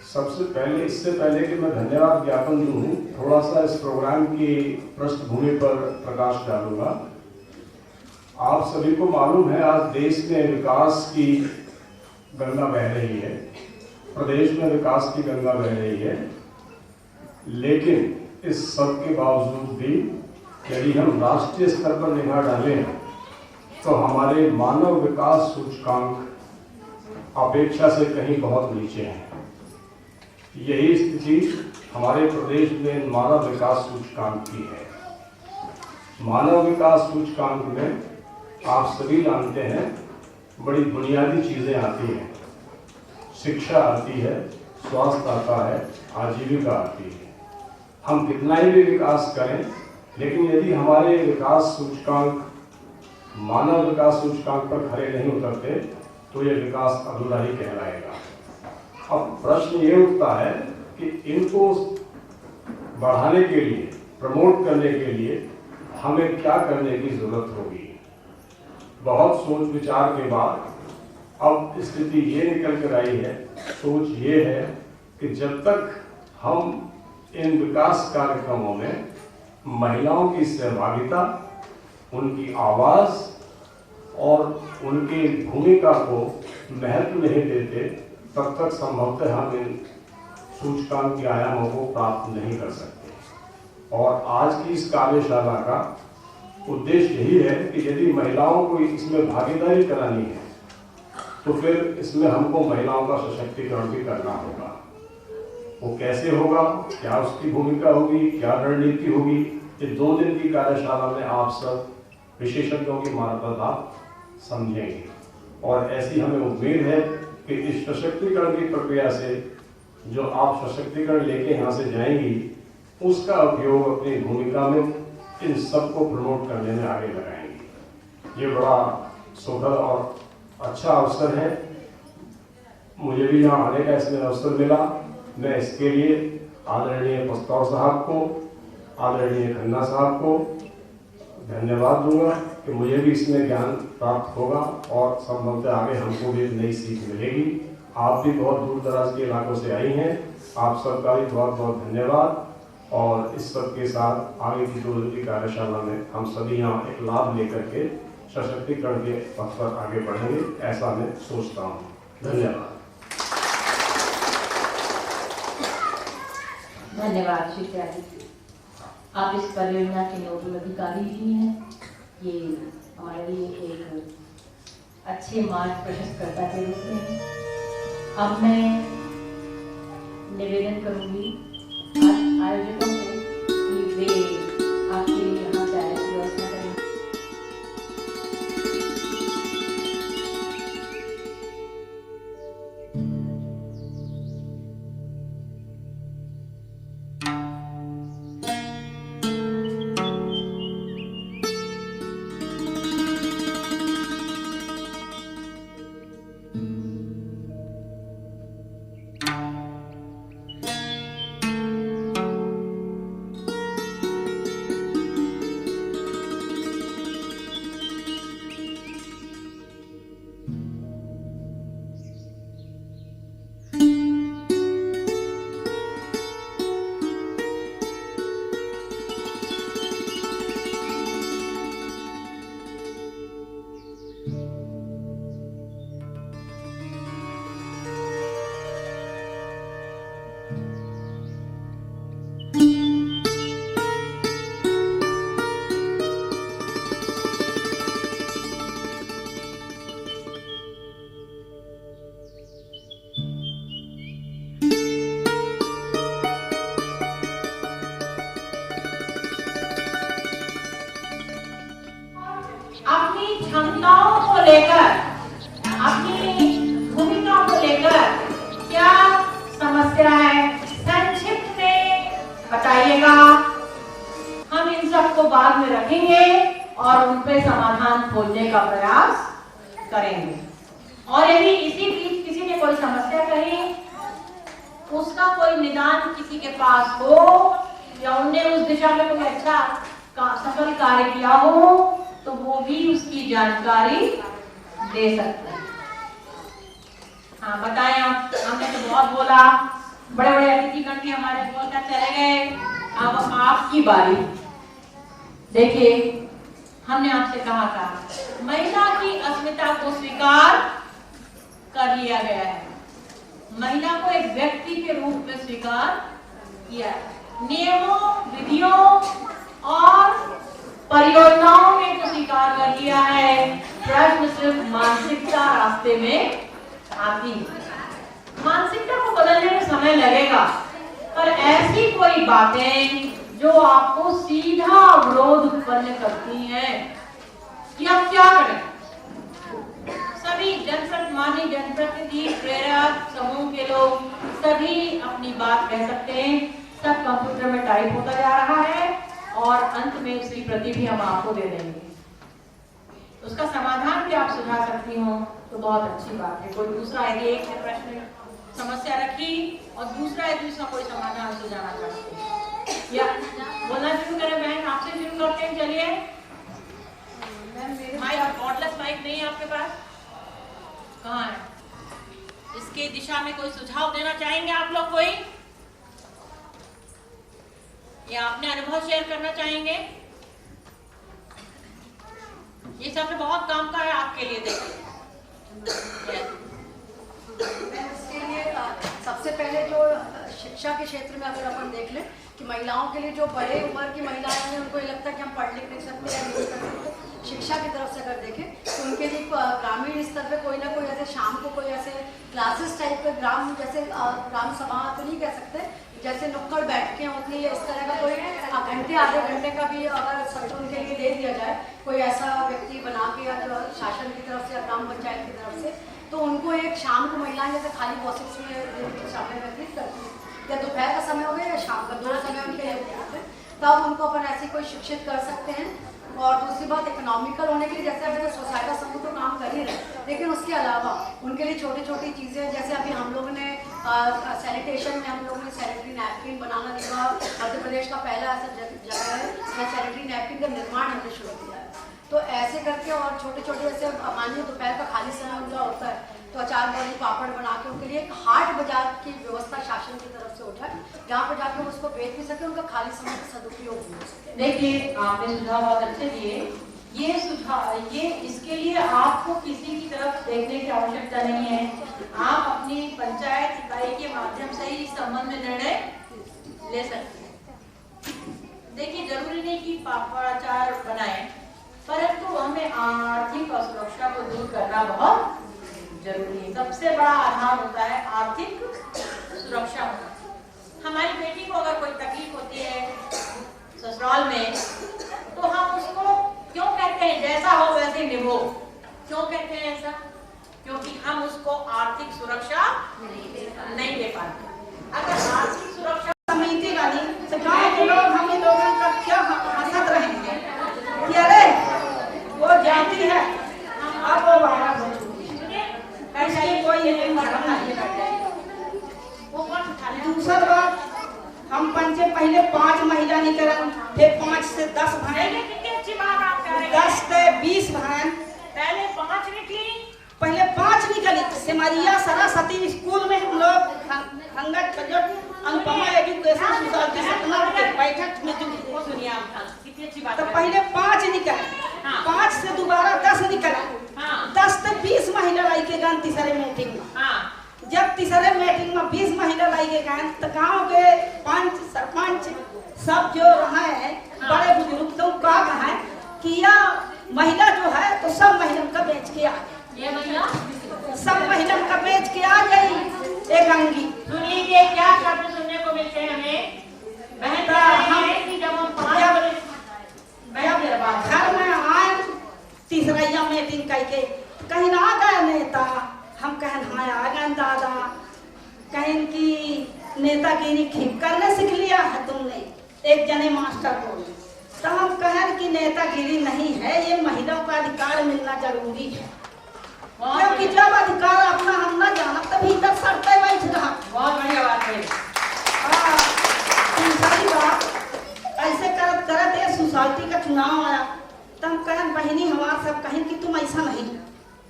सबसे पहले, इससे पहले कि मैं धन्यवाद ज्ञापन दूं, थोड़ा सा इस प्रोग्राम की पृष्ठभूमि पर प्रकाश डालूंगा। आप सभी को मालूम है आज देश में विकास की गंगा बह रही है, प्रदेश में विकास की गंगा बह रही है, लेकिन इस सब के बावजूद भी यदि हम राष्ट्रीय स्तर पर निगाह डालें तो हमारे मानव विकास सूचकांक अपेक्षा से कहीं बहुत नीचे हैं। यही स्थिति हमारे प्रदेश में मानव विकास सूचकांक की है। मानव विकास सूचकांक में आप सभी जानते हैं बड़ी बुनियादी चीजें आती हैं, शिक्षा आती है, स्वास्थ्य आता है, आजीविका आती है। हम कितना ही भी विकास करें, लेकिन यदि हमारे विकास सूचकांक मानव विकास सूचकांक पर खरे नहीं उतरते तो यह विकास अधूरा ही कहलाएगा। अब प्रश्न ये उठता है कि इनको बढ़ाने के लिए, प्रमोट करने के लिए हमें क्या करने की जरूरत होगी। बहुत सोच विचार के बाद अब स्थिति ये निकल कर आई है, सोच ये है कि जब तक हम इन विकास कार्यक्रमों में महिलाओं की सहभागिता, उनकी आवाज और उनकी भूमिका को महत्व नहीं देते, तब तक संभवतः हम इन सूचकांक के आयामों को प्राप्त नहीं कर सकते। और आज की इस कार्यशाला का उद्देश्य यही है कि यदि महिलाओं को इसमें भागीदारी करानी है तो फिर इसमें हमको महिलाओं का सशक्तिकरण भी करना होगा। वो कैसे होगा, क्या उसकी भूमिका होगी, क्या रणनीति होगी, ये 2 दिन की कार्यशाला में आप सब विशेषज्ञों की मार्फत आप समझेंगे। और ऐसी हमें उम्मीद है कि इस सशक्तिकरण की प्रक्रिया से जो आप सशक्तिकरण लेके यहाँ से जाएंगी, उसका उपयोग अपनी भूमिका में इन सबको प्रमोट करने में आगे लगाएंगी। ये बड़ा सुखद और अच्छा अवसर है, मुझे भी यहाँ आने का इसमें अवसर मिला। मैं इसके लिए आदरणीय पस्तौर साहब को, आदरणीय खन्ना साहब को धन्यवाद दूंगा कि मुझे भी इसमें ज्ञान प्राप्त होगा और संभवतः आगे हमको भी नई सीख मिलेगी। आप भी बहुत दूर दराज के इलाकों से आई हैं, आप सबका भी बहुत बहुत धन्यवाद। और इस सब के साथ आगे की 2 दिन की कार्यशाला में हम सभी यहाँ एक लाभ लेकर के सशक्तिकरण के पथ पर आगे बढ़ेंगे, ऐसा मैं सोचता हूँ। धन्यवाद। धन्यवाद श्री त्यागी। आप इस परियोजना के नोडल अधिकारी भी हैं। ये हमारे लिए एक अच्छे मार्ग प्रशस्तकर्ता के रूप में है। अब मैं निवेदन करूंगी आयोजकों से कि वे आपके लिए यहाँ चाय की व्यवस्था करें। क्षमताओं को लेकर, अपनी भूमिका को लेकर क्या समस्या है, संक्षिप्त में बताइएगा। हम इन सबको बाद में रखेंगे और उन पे समाधान खोजने का प्रयास करेंगे। और यदि इसी बीच किसी ने कोई समस्या कही, उसका कोई निदान किसी के पास हो या उनने उस दिशा में कोई अच्छा सफल कार्य किया हो, तो वो भी उसकी जानकारी दे सकते हैं। हाँ बताएं आप। हमने तो बहुत बोला, बड़े बड़े अतिथिगण भी हमारे बोलकर चले गए। अब आपकी बारी। देखिए, हमने आपसे कहा था महिला की अस्मिता को स्वीकार कर लिया गया है, महिला को एक व्यक्ति के रूप में स्वीकार किया है। नियमों, विधियों और परियोजनाओं में तो स्वीकार कर लिया है। प्रश्न सिर्फ मानसिकता रास्ते में आती है। मानसिकता को बदलने में समय लगेगा, पर ऐसी कोई बातें जो आपको सीधा विरोध उत्पन्न करती हैं कि आप क्या करें। सभी जनप्रतिनिधि, जनप्रतिनिधि, प्रेरक समूह के लोग सभी अपनी बात कह सकते हैं। सब कंप्यूटर में टाइप होता जा रहा है और अंत में उसकी प्रति भी हम आपको दे देंगे। उसका समाधान भी आप सुझा सकती हो तो बहुत अच्छी बात है। कोई दूसरा यदि एक ने प्रश्न समस्या रखी और दूसरा यदि उसका कोई समाधान सुझाना चाहते हैं या बोलना शुरू करें। बहन आपसे शुरू करते हैं। चलिए, माइक, कॉर्डलेस माइक नहीं है आपके पास? कहाँ है? इसके दिशा में कोई सुझाव देना चाहेंगे आप लोग? कोई या अपने अनुभव शेयर करना चाहेंगे? ये सब बहुत काम का है आपके लिए। देखिए, इसके लिए सबसे पहले जो शिक्षा के क्षेत्र में अगर अपन देख लें कि महिलाओं के लिए जो बड़े उम्र की महिलाएं हैं, उनको ये लगता है कि हम पढ़ लिख नहीं सकते या नहीं कर सकते। शिक्षा की तरफ से अगर देखें तो उनके लिए ग्रामीण स्तर पे कोई ना कोई ऐसे शाम को कोई ऐसे क्लासेस टाइप के ग्राम जैसे ग्राम सभा तो नहीं कह सकते, जैसे नुक्कड़ बैठकें होती है, इस तरह का कोई घंटे आधे घंटे का भी अगर सत्र उनके लिए दे दिया जाए, कोई ऐसा व्यक्ति बना के या तो शासन की तरफ से या ग्राम पंचायत की तरफ से, तो उनको एक शाम को महिलाएं जैसे खाली बॉक्सेस में शामिल व्यतीत करती है, या दोपहर का समय हो गया या शाम का, 2 समय उनके लिए, तब उनको अपन ऐसी कोई शिक्षित कर सकते हैं। और दूसरी बात, इकोनॉमिकल होने के लिए जैसे अभी सोसाइटी समूह तो काम कर ही रहे, लेकिन उसके अलावा उनके लिए छोटी छोटी चीज़ें, जैसे अभी हम लोगों ने सैनिटेशन में हम लोगों ने सैनिटरी नैपकिन बनाना निभा, मध्य प्रदेश का पहला ऐसा जगह है जहाँ सैनिटरी नैपकिन का निर्माण हमने शुरू किया है। तो ऐसे करके और छोटे छोटे जैसे मानिए दोपहर का खाली समय उनका होता है, तो अचार बड़ी पापड़ बना के उनके लिए एक हाट बाजार की व्यवस्था शासन की तरफ से उठा, जहाँ पे जाकर उसको बेच भी सके, उनका खाली समय का सदुपयोग भी हो सके। देखिए, आपने सुझाव बहुत अच्छे दिए। ये सुझाव, ये इसके लिए आपको किसी की तरफ देखने की आवश्यकता नहीं है। आप अपनी पंचायत इकाई के माध्यम से ही इस संबंध में निर्णय ले सकती है। देखिए, जरूरी नहीं कि पापाचार बनाए, परंतु हमें आर्थिक असुरक्षा को दूर करना बहुत जरूरी है। सबसे बड़ा आधार होता है आर्थिक सुरक्षा। हमारी बेटी को अगर कोई तकलीफ होती है ससुराल में, तो हम उसको क्यों कहते हैं जैसा हो वैसे निभो? क्यों कहते हैं ऐसा? क्योंकि हम उसको आर्थिक सुरक्षा नहीं दे पाते। अगर आर्थिक सुरक्षा समिति वाली तो गाँव के लोग हम लोगों का क्या हंसत रहेंगे कि अरे वो जाती है, अब वो बाहर हो चुकी है, इसकी कोई मतलब नहीं। दूसरा बात, हम पंचे पहले 5 महिला निकलन, फिर 5 से 10 भाई, 10 से 20 भाई, पहले 5 निकली, पहले 5 निकली। सिमरिया सरस्वती स्कूल में हम लोग हंगट अनुपमा एजुकेशन सोसाइटी सतना के बैठक में जुड़े। तो पहले 5 निकले, 5 से दोबारा 10 निकले, 10 से 20 महिला लाई के गन तीसरे मीटिंग में। जब तीसरे मीटिंग में 20 महिला लाई के गए तो गांव के पंच सरपंच सब जो रहे बड़े बुजुर्ग तो का कहा कि यह महिला जो है तो सब महिला का बेच के आ गई, ये महिला सब महिला का बेच के आ गई। एक अंगी सुनिए क्या शब्द सुनने को मिलते हैं हमें। बहन हम कि जब हम घर में आए तीसरा मीटिंग करके कहीं ना आ गए नेता, हम कहन हाँ आ गए दादा, कहें कि नेतागिरी खिप करने सीख लिया है तुमने, एक जने मास्टर बोले। तो हम कहें कि नेतागिरी नहीं है, ये महिलाओं का अधिकार मिलना जरूरी है, क्योंकि जब अधिकार अपना हम न जाना तभी भीतर सड़ते बैठ रहा। बहुत बढ़िया बात है। दूसरी बात, ऐसे करत करत ये सोसाइटी का चुनाव आया तो हम कहें बहनी हमारा सब कहें कि तुम ऐसा नहीं,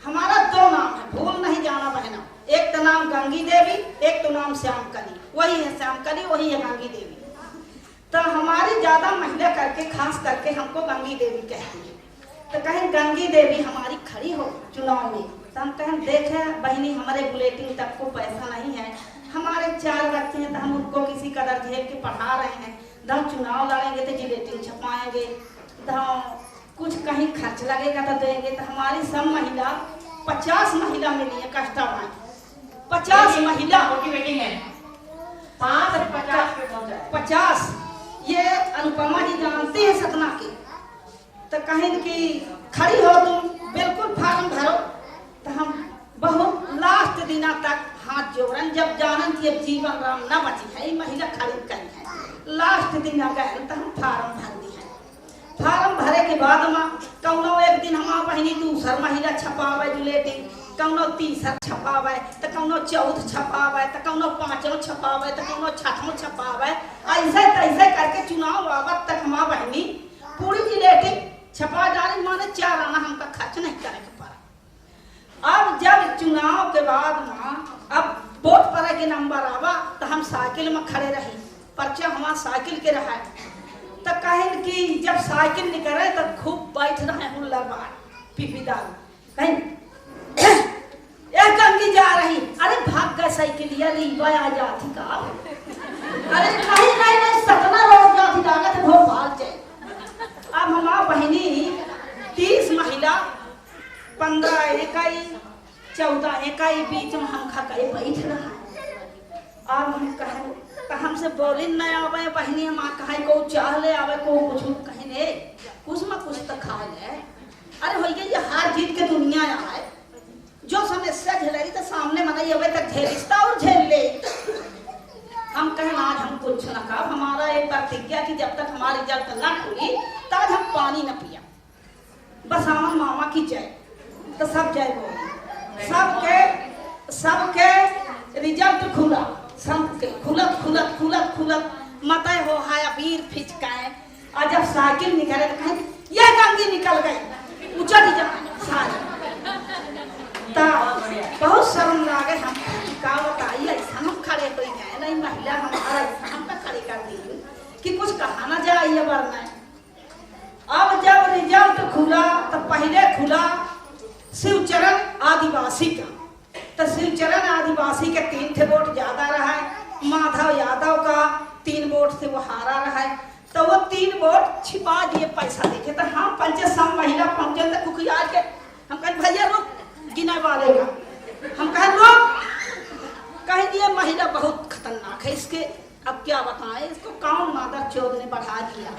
हमारा 2 नाम है, भूल नहीं जाना बहना, एक तो नाम गंगी देवी, एक तो नाम श्यामकली, वही है श्यामकली, वही है गंगी देवी। तो हमारी ज्यादा महिला करके खास करके हमको गंगी देवी कहती है। तो कहें गंगी देवी हमारी खड़ी हो चुनाव में, तो हम कहें देखे बहनी हमारे बुलेटिन तक को पैसा नहीं है, हमारे 4 बच्चे हैं तो हम उनको किसी कदर झेल के पढ़ा रहे हैं, तो चुनाव लड़ेंगे तो बुलेटिन छपाएंगे, तो कुछ कहीं खर्च लगेगा तो देंगे। तो हमारी सब महिला 50 महिला मिली है कष्टवाई, 50 महिला मीटिंग है 5 से 50 पे पहुंचा 50। ये अनुपमा जी जानती है सतना की। तो कहें कि खड़ी हो तुम, बिल्कुल फार्म भरो। तो हम बहुत लास्ट दिना तक हाथ जोड़न, जब जानन कि अब जीवन राम न बची है, महिला खड़ी करी है, लास्ट दिन गए तो हम फार्म भर दी है। फार्म भरे के बाद में कौनो एक दिन हमारा बहनी दूसर महिला छपावे बुलेटिन, कौनो तीसर छपावे, तो कौनो 4th छपावे, तो कौनो 5वां छपावे, तो कौनो 6वां छपावे, ऐसे तैसे करके चुनाव आवत तक हमारा बहनी पूरी बुलेटिन छपा डाली। माने 4 आना हमका खर्च नहीं करे के पड़ा। अब जब चुनाव के बाद में अब वोट पड़े के नंबर आवा तो हम साइकिल में खड़े रही, पर्चा हमारा साइकिल के रहा। तो कहें कि जब साइकिल निकले तो खूब बैठ रहे हुल्लड़बाड़ पीपीदार, कहीं एक गंगी जा रही, अरे भाग गए साइकिलिया लीबा आ जाती का, अरे नहीं सतना रोड जाती लागत वो भाग जाए। अब हमारा बहनी 30 महिला 15 इकाई 14 इकाई बीच में हम खा के बैठ रहा है। अब हम कहें तो हमसे बोली नहीं आवे बहनी, हम कहे को चाह ले आवे को कुछ कहे ने कुछ में कुछ तो खा ले। अरे हो गई ये हार जीत के दुनिया आए, जो समस्या झेलेगी तो सामने मनाई अबे तक झेलिस्ता और झेल ले। हम कहें आज हम कुछ न खा, हमारा एक प्रतिज्ञा कि जब तक हमारी रिजल्ट न खुली तब हम पानी न पिया, बस हम मामा की जय। तो सब जय बोली, सबके रिजल्ट खुला, सबके खुलत खुलत खुलत खुलत मत हो हाया वीर फिचकाए। और जब साइकिल निकले तो कहें यह गंगी निकल गई, उचट जाए सारी। बहुत शर्म लागे, हम का बताइए ऐसा हम खड़े हो गए नहीं, महिला हमारा ऐसा हम खड़े कर दी कि कुछ कहा ना जाइए वरना। अब जब रिजल्ट खुला तो पहले खुला शिवचरण आदिवासी का, तो शिवचरण आदिवासी के 3 थे वोट ज्यादा रहा, माधव यादव का 3 वोट से छिपा दिए पैसा देखे तो हम पंचे सम महिला पहुंचे तो कुकिया के हम कहे भैया रुक गिना वाले का हम कहे रुक कहे ये महिला बहुत खतरनाक है इसके अब क्या बताएं इसको कौन मादर चौध ने बढ़ा दिया।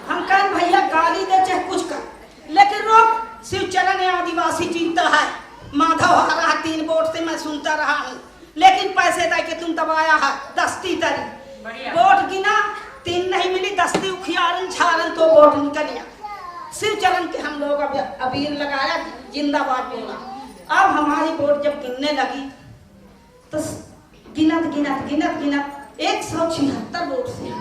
हम कहे भैया गाली दे चाहे कुछ कर लेकिन रुक शिवचरण आदिवासी जीतता है माधव हारा 3 वोट से मैं सुनता रहा हूँ लेकिन पैसे दे के तुम दबाया है दस्ती तरी वोट गिना 3 नहीं मिली दस्ती उखियारन झारन तो वोट निकलिया शिवचरण के हम लोग अबीर लगाया जिंदाबाद बोला। अब हमारी वोट जब गिनने लगी तो गिनत 176 वोट से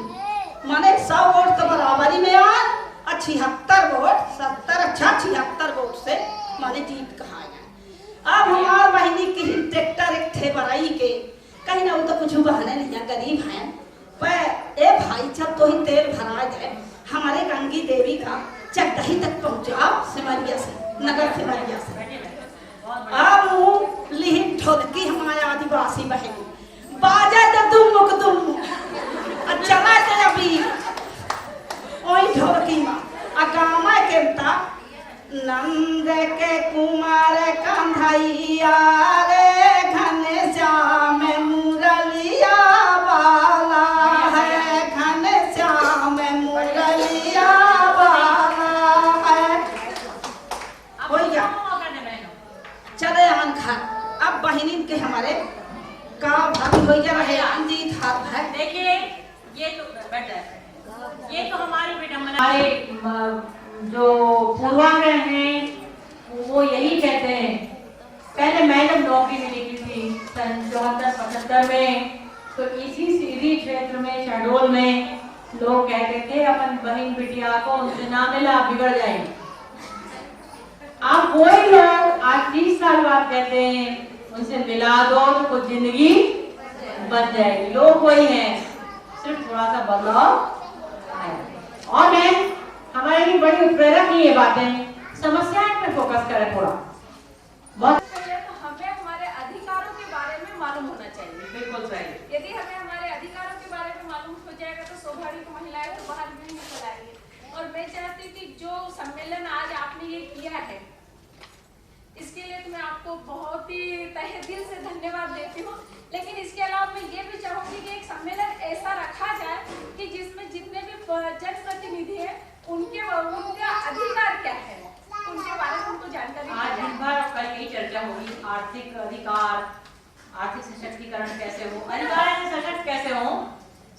माने 100 वोट तो बराबरी में आए 76 वोट 70 अच्छा 76 वोट से माने जीत कहा गया। अब हमार बहनी की ट्रैक्टर एक थे बराई के कहीं ना वो तो कुछ बहने नहीं गरीब हैं पर ए भाई जब तो ही तेल भरा जाए हमारे गंगी देवी का चट्टही तक पहुंचाओ सिमरिया से नगर सिमरिया से। अब वो लिहिन ढोलकी हमारे आदिवासी बहनी बाजा तो दुम चला जाए अभी ओई ढोलकी माँ अगामा के नंद के कुमार कंधैया रे घन श्याम मुरलिया वाला है घन श्याम मुरलिया वाला है हो गया चले आन घर। अब बहनी के हमारे गाँव भाभी हो गया रहे अंजीत हाथ है देखिए ये तो बैठ जाए ये तो हमारी विडंबना हमारे जो पूर्वाग्रह हैं वो यही कहते हैं। पहले मैडम नौकरी में निकली थी सन 74-75 में तो इसी क्षेत्र में शहडोल में लोग कहते थे अपन बहन बिटिया को उनसे ना मिला बिगड़ जाएंगे। अब वही लोग आज 30 साल बाद कहते हैं उनसे मिला दो तो कुछ जिंदगी बन जाएगी। लोग वही हैं सिर्फ थोड़ा सा बदलाव आया। और मैं हमारे लिए बड़ी उत्प्रेरक ये बातें समस्याएं पे फोकस करें थोड़ा बहुत तो हमें हमारे अधिकारों के बारे में मालूम होना चाहिए। बिल्कुल सही। यदि हमें हमारे अधिकारों के बारे में मालूम हो जाएगा तो स्वाभाविक महिलाएं तो बाहर नहीं निकल आएंगी। और मैं चाहती थी जो सम्मेलन आज आपने ये किया है इसके लिए तो मैं आपको बहुत ही तहे दिल से धन्यवाद देती हूँ। लेकिन इसके अलावा मैं ये भी चाहूंगी कि एक सम्मेलन ऐसा रखा जाए कि जिसमें जितने भी जनप्रतिनिधि हैं उनके अधिकार क्या है उनके बारे में उनको जानकारी। आज दिन भर कल की चर्चा होगी आर्थिक अधिकार आर्थिक सशक्तिकरण कैसे हो अधिकार से सशक्त कैसे हो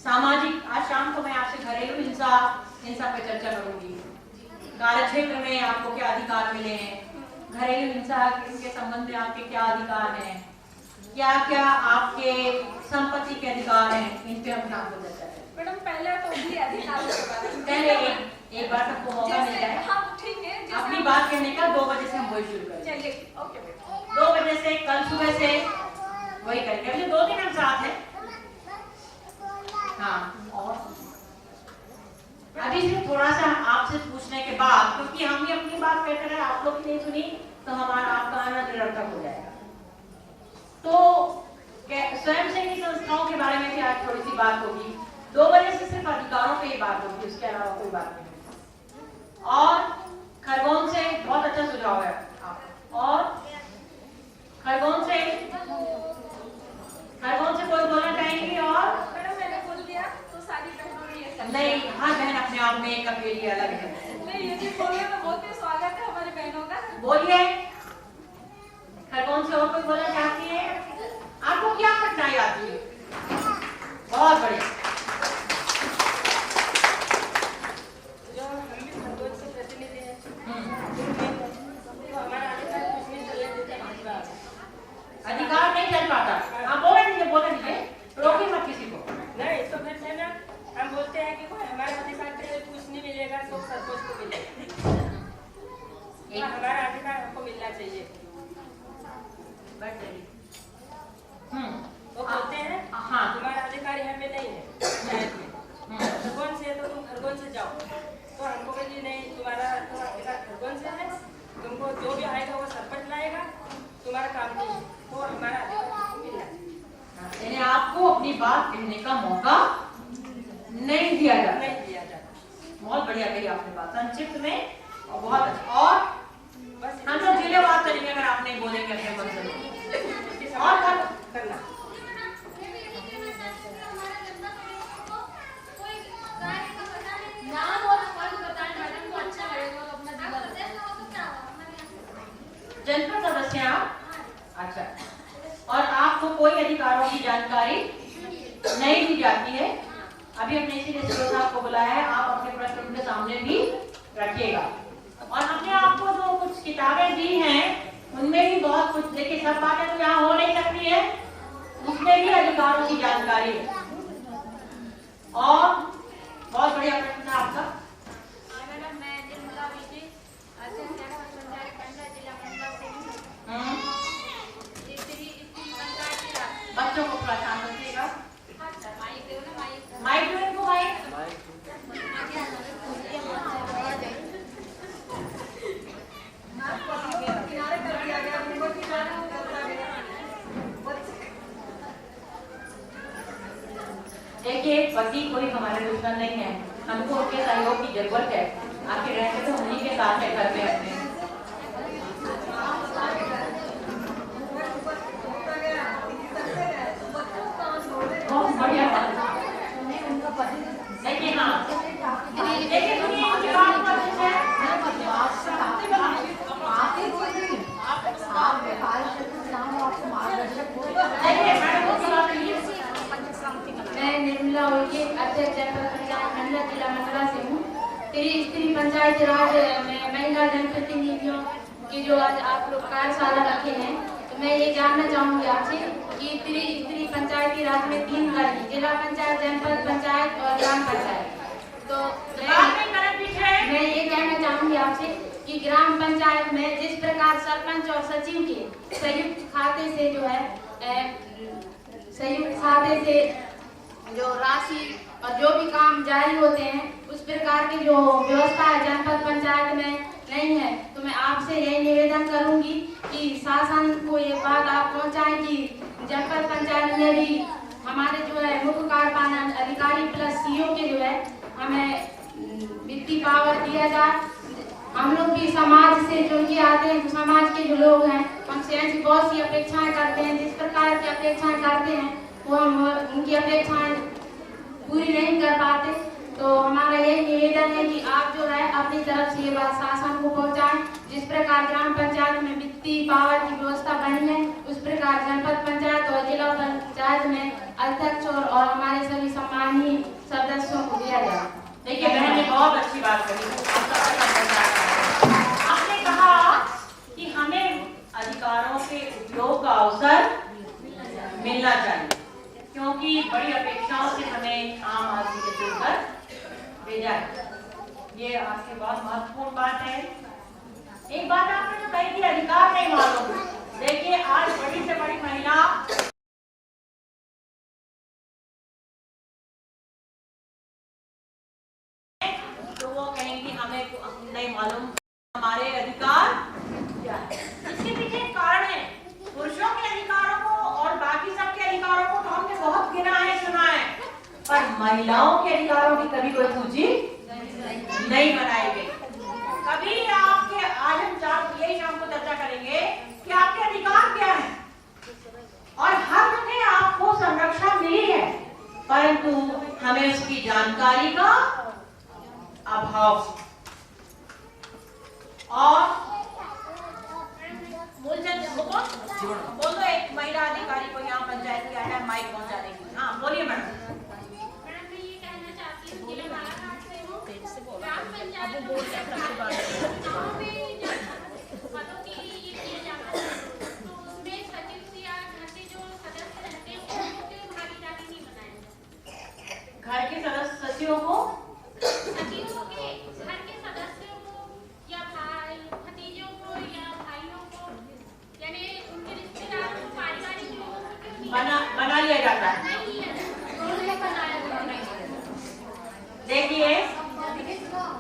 सामाजिक। आज शाम को मैं आपसे घरेलू हिंसा पे चर्चा करूंगी। कार्य क्षेत्र में आपको क्या अधिकार मिले हैं घरेलू हिंसा के संबंध में आपके क्या अधिकार हैं क्या क्या आपके संपत्ति के अधिकार हैं इन पे हम आपको चर्चा करें। मैडम पहले तो भी अधिकार के बारे में पहले एक बार सबको मौका मिल जाए ठीक है अपनी बात करने का। 2 बजे से हम वही शुरू करें। चलिए ओके बेटा 2 बजे से कल सुबह से वही करेंगे। अभी 2 दिन हम साथ हैं। हाँ और अभी सिर्फ थोड़ा सा आपसे पूछने के बाद क्योंकि हम ही अपनी बात कहते रहे आप लोग नहीं सुनी तो हमारा आपका आना निरर्थक हो जाएगा। तो स्वयंसेवी संस्थाओं के बारे में भी आज थोड़ी सी बात होगी। 2 बजे से सिर्फ अधिकारों पे ही बात होगी उसके अलावा कोई बात नहीं। और खरगोन से बहुत अच्छा सुझाव है और खरगोन से कोई बोलना चाहेंगी। और मैडम मैंने बोल दिया तो सारी बहनों ने ये सब नहीं हर बहन अपने आप में एक अकेली अलग है। नहीं यदि बोले तो बहुत ही स्वागत है हमारी बहनों का। बोलिए खरगोन से और कोई बोलना चाहती है आपको क्या कठिनाई आती है। बहुत बढ़िया। जो हम भी खरगोन से प्रतिनिधि हैं तो हमारा अधिकार कुछ नहीं चलने देते अधिकार नहीं चल पाता। आप बोले दीजिए रोकिए मत किसी को। नहीं तो फिर से ना हम बोलते हैं कि कोई हमारे अधिकार के लिए कुछ नहीं मिलेगा तो सरपंच को मिलेगा। हमारा अधिकार हमको मिलना चाहिए। वो बोलते हैं हाँ तुम्हारा अधिकार यहाँ पे नहीं है खरगोन से तो तुम खरगोन से जाओ तो हमको बोलिए नहीं तुम्हारा अधिकार खरगोन से है तुमको जो भी आएगा वो सरपंच लाएगा तुम्हारा काम नहीं है तो हमारा अधिकार मिलना चाहिए। यानी आपको अपनी बात कहने का मौका नहीं दिया जाता। नहीं दिया जाता। बहुत बढ़िया कही आपने बात, संक्षिप्त में और बहुत अच्छा। और बस हम लोग जिले बात करेंगे अगर आप नहीं बोलेंगे अपने मन से। और करना नाम और पद बताएं मैडम, तो अच्छा लगेगा और अपना जिला जनपद सदस्य आप? अच्छा। और आपको कोई अधिकारों की जानकारी नहीं दी जाती है। अभी हमने इसीलिए सीओ साहब को बुलाया है, आप अपने प्रश्न उनके सामने भी रखिएगा। और हमने आपको जो कुछ किताबें दी हैं उनमें भी बहुत कुछ, देखिए सब बातें तो यहाँ हो नहीं सकती है, उसमें भी अधिकारों की जानकारी है। और बहुत बढ़िया प्रश्न है आपका। मैडम मैं निर्मला विजय अध्यक्ष पंचायत खंडा जिला मंडला से हूं। बच्चों को थोड़ा शांत रखिएगा। माइक दो ना, माइक माइक दो इनको, माइक। देखिए पति कोई हमारे दुश्मन नहीं है, हमको उनके सहयोग की जरूरत है। आखिर रहते तो उन्हीं के साथ है घर में अपने। बहुत बढ़िया बात। देखिए हाँ, देखिए सुनिए बात करते हैं। मैं निर्मला उइके अध्यक्ष जनपद पंचायत खंडा जिला मंडला से हूँ। स्त्री पंचायत राज में महिला जनप्रतिनिधियों की जो आज आप लोग कार्यशाला रखे हैं, तो मैं ये जानना चाहूँगी आपसे कि स्त्री पंचायती राज में 3 वर्ग, जिला पंचायत, जनपद पंचायत और ग्राम पंचायत। तो मैं ये कहना चाहूँगी आपसे कि ग्राम पंचायत में जिस प्रकार सरपंच और सचिव के संयुक्त खाते से जो है संयुक्त खाते से जो राशि और जो भी काम जारी होते हैं, उस प्रकार की जो व्यवस्था है जनपद पंचायत में नहीं है। तो मैं आपसे यही निवेदन करूंगी कि शासन को ये बात आप पहुंचाएं कि जनपद पंचायत में भी हमारे जो है मुख्य कार्यपालन अधिकारी प्लस सीओ के जो है हमें वित्तीय पावर दिया जाए। हम लोग भी समाज से जुड़ के आते हैं, तो समाज के जो लोग हैं हमसे ऐसी बहुत सी अपेक्षाएं करते हैं, जिस प्रकार की अपेक्षाएं करते हैं वो हम उनकी अपेक्षाएं पूरी नहीं कर पाते। तो हमारा यही निवेदन है कि आप जो है अपनी तरफ से ये बात शासन को पहुंचाएं। जिस प्रकार ग्राम पंचायत में वित्तीय पावर की व्यवस्था बनी है, उस प्रकार जनपद पंचायत और जिला पंचायत में अध्यक्ष और हमारे सभी सम्मानीय सदस्यों को दिया जाए। देखिए बहन ने बहुत अच्छी बात कही। आपने कहा कि हमें अधिकारों के उपयोग का अवसर मिलना चाहिए, क्योंकि बड़ी अपेक्षाओं से हमें आम आदमी के दिल पर भेजा है। ये आपकी बहुत महत्वपूर्ण बात है। एक बात आपने जो कही कि अधिकार नहीं मालूम, देखिए आज बड़ी से बड़ी महिला तो वो कहेंगी हमें नहीं मालूम हमारे अधिकार क्या है। इसके पीछे एक कारण है। पुरुषों के अधिकारों को और बाकी सबके अधिकारों को तो हमने बहुत गिना है, सुना है, पर महिलाओं के अधिकारों की कभी कोई सूची नहीं बनाई गई। कभी आपके आज हम यही शाम को चर्चा करेंगे कि आपके अधिकार क्या है और हर जगह आपको संरक्षण मिली है, परंतु हमें उसकी जानकारी का अभाव। और बोलो एक महिला अधिकारी को यहाँ पंचायत किया है माइक पहुँचा देगी। हाँ बोलिए मैडम। मैडम मैं ये कहना चाहती हूँ कि बालाघाट से हूँ, ग्राम पंचायत में पदों के लिए ये किया जाता है, तो उसमें सचिव या घर के जो सदस्य रहते हैं उनकी भागीदारी नहीं बनाए। घर के सदस्य सचिवों को सचिवों के घर के सदस्यों को या भाई भतीजों को या भाइयों को, यानी उनके रिश्तेदारों को पारिवारिक लोगों को बना लिया जाता है। देखिए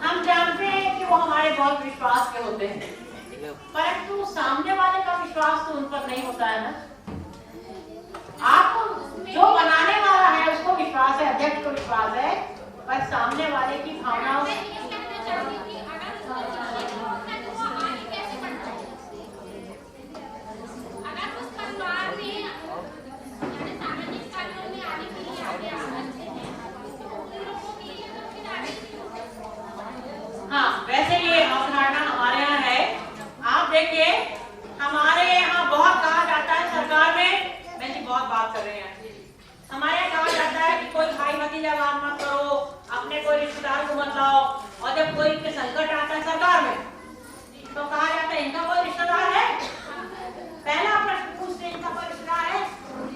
हम जानते हैं कि वो हमारे बहुत विश्वास के होते हैं, परंतु सामने वाले का विश्वास तो उन पर नहीं होता है ना। आपको जो बनाने वाला है उसको विश्वास है, अध्यक्ष को विश्वास है, पर सामने वाले की भावनाओं बात कर रहे हैं। हमारे यहाँ कहा जाता है कि कोई भाई भतीजा बात मत करो, अपने कोई रिश्तेदार को मत लाओ, और जब कोई के संकट आता है सरकार में तो कहा जाता है इनका कोई रिश्तेदार है। पहला प्रश्न पूछते हैं इनका कोई रिश्तेदार है,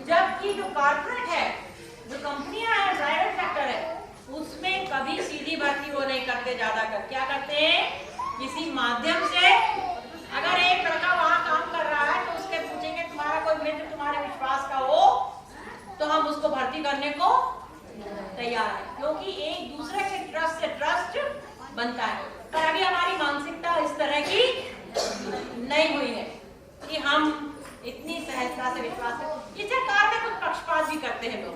जबकि जो कॉर्पोरेट है, जो कंपनियां है, प्राइवेट सेक्टर है, उसमें कभी सीधी भर्ती वो नहीं करते। ज्यादा कर क्या करते हैं, किसी माध्यम से अगर एक लड़का वहां काम कर रहा है तो उसके पूछेंगे तुम्हारा कोई मित्र तुम्हारे विश्वास का हो तो हम उसको भर्ती करने को तैयार है, क्योंकि एक दूसरे के ट्रस्ट से ट्रस्ट बनता है। पर अभी हमारी मानसिकता इस तरह की नहीं हुई है कि हम इतनी सहजता से विश्वास है। इसे कार में कुछ पक्षपात भी करते हैं लोग,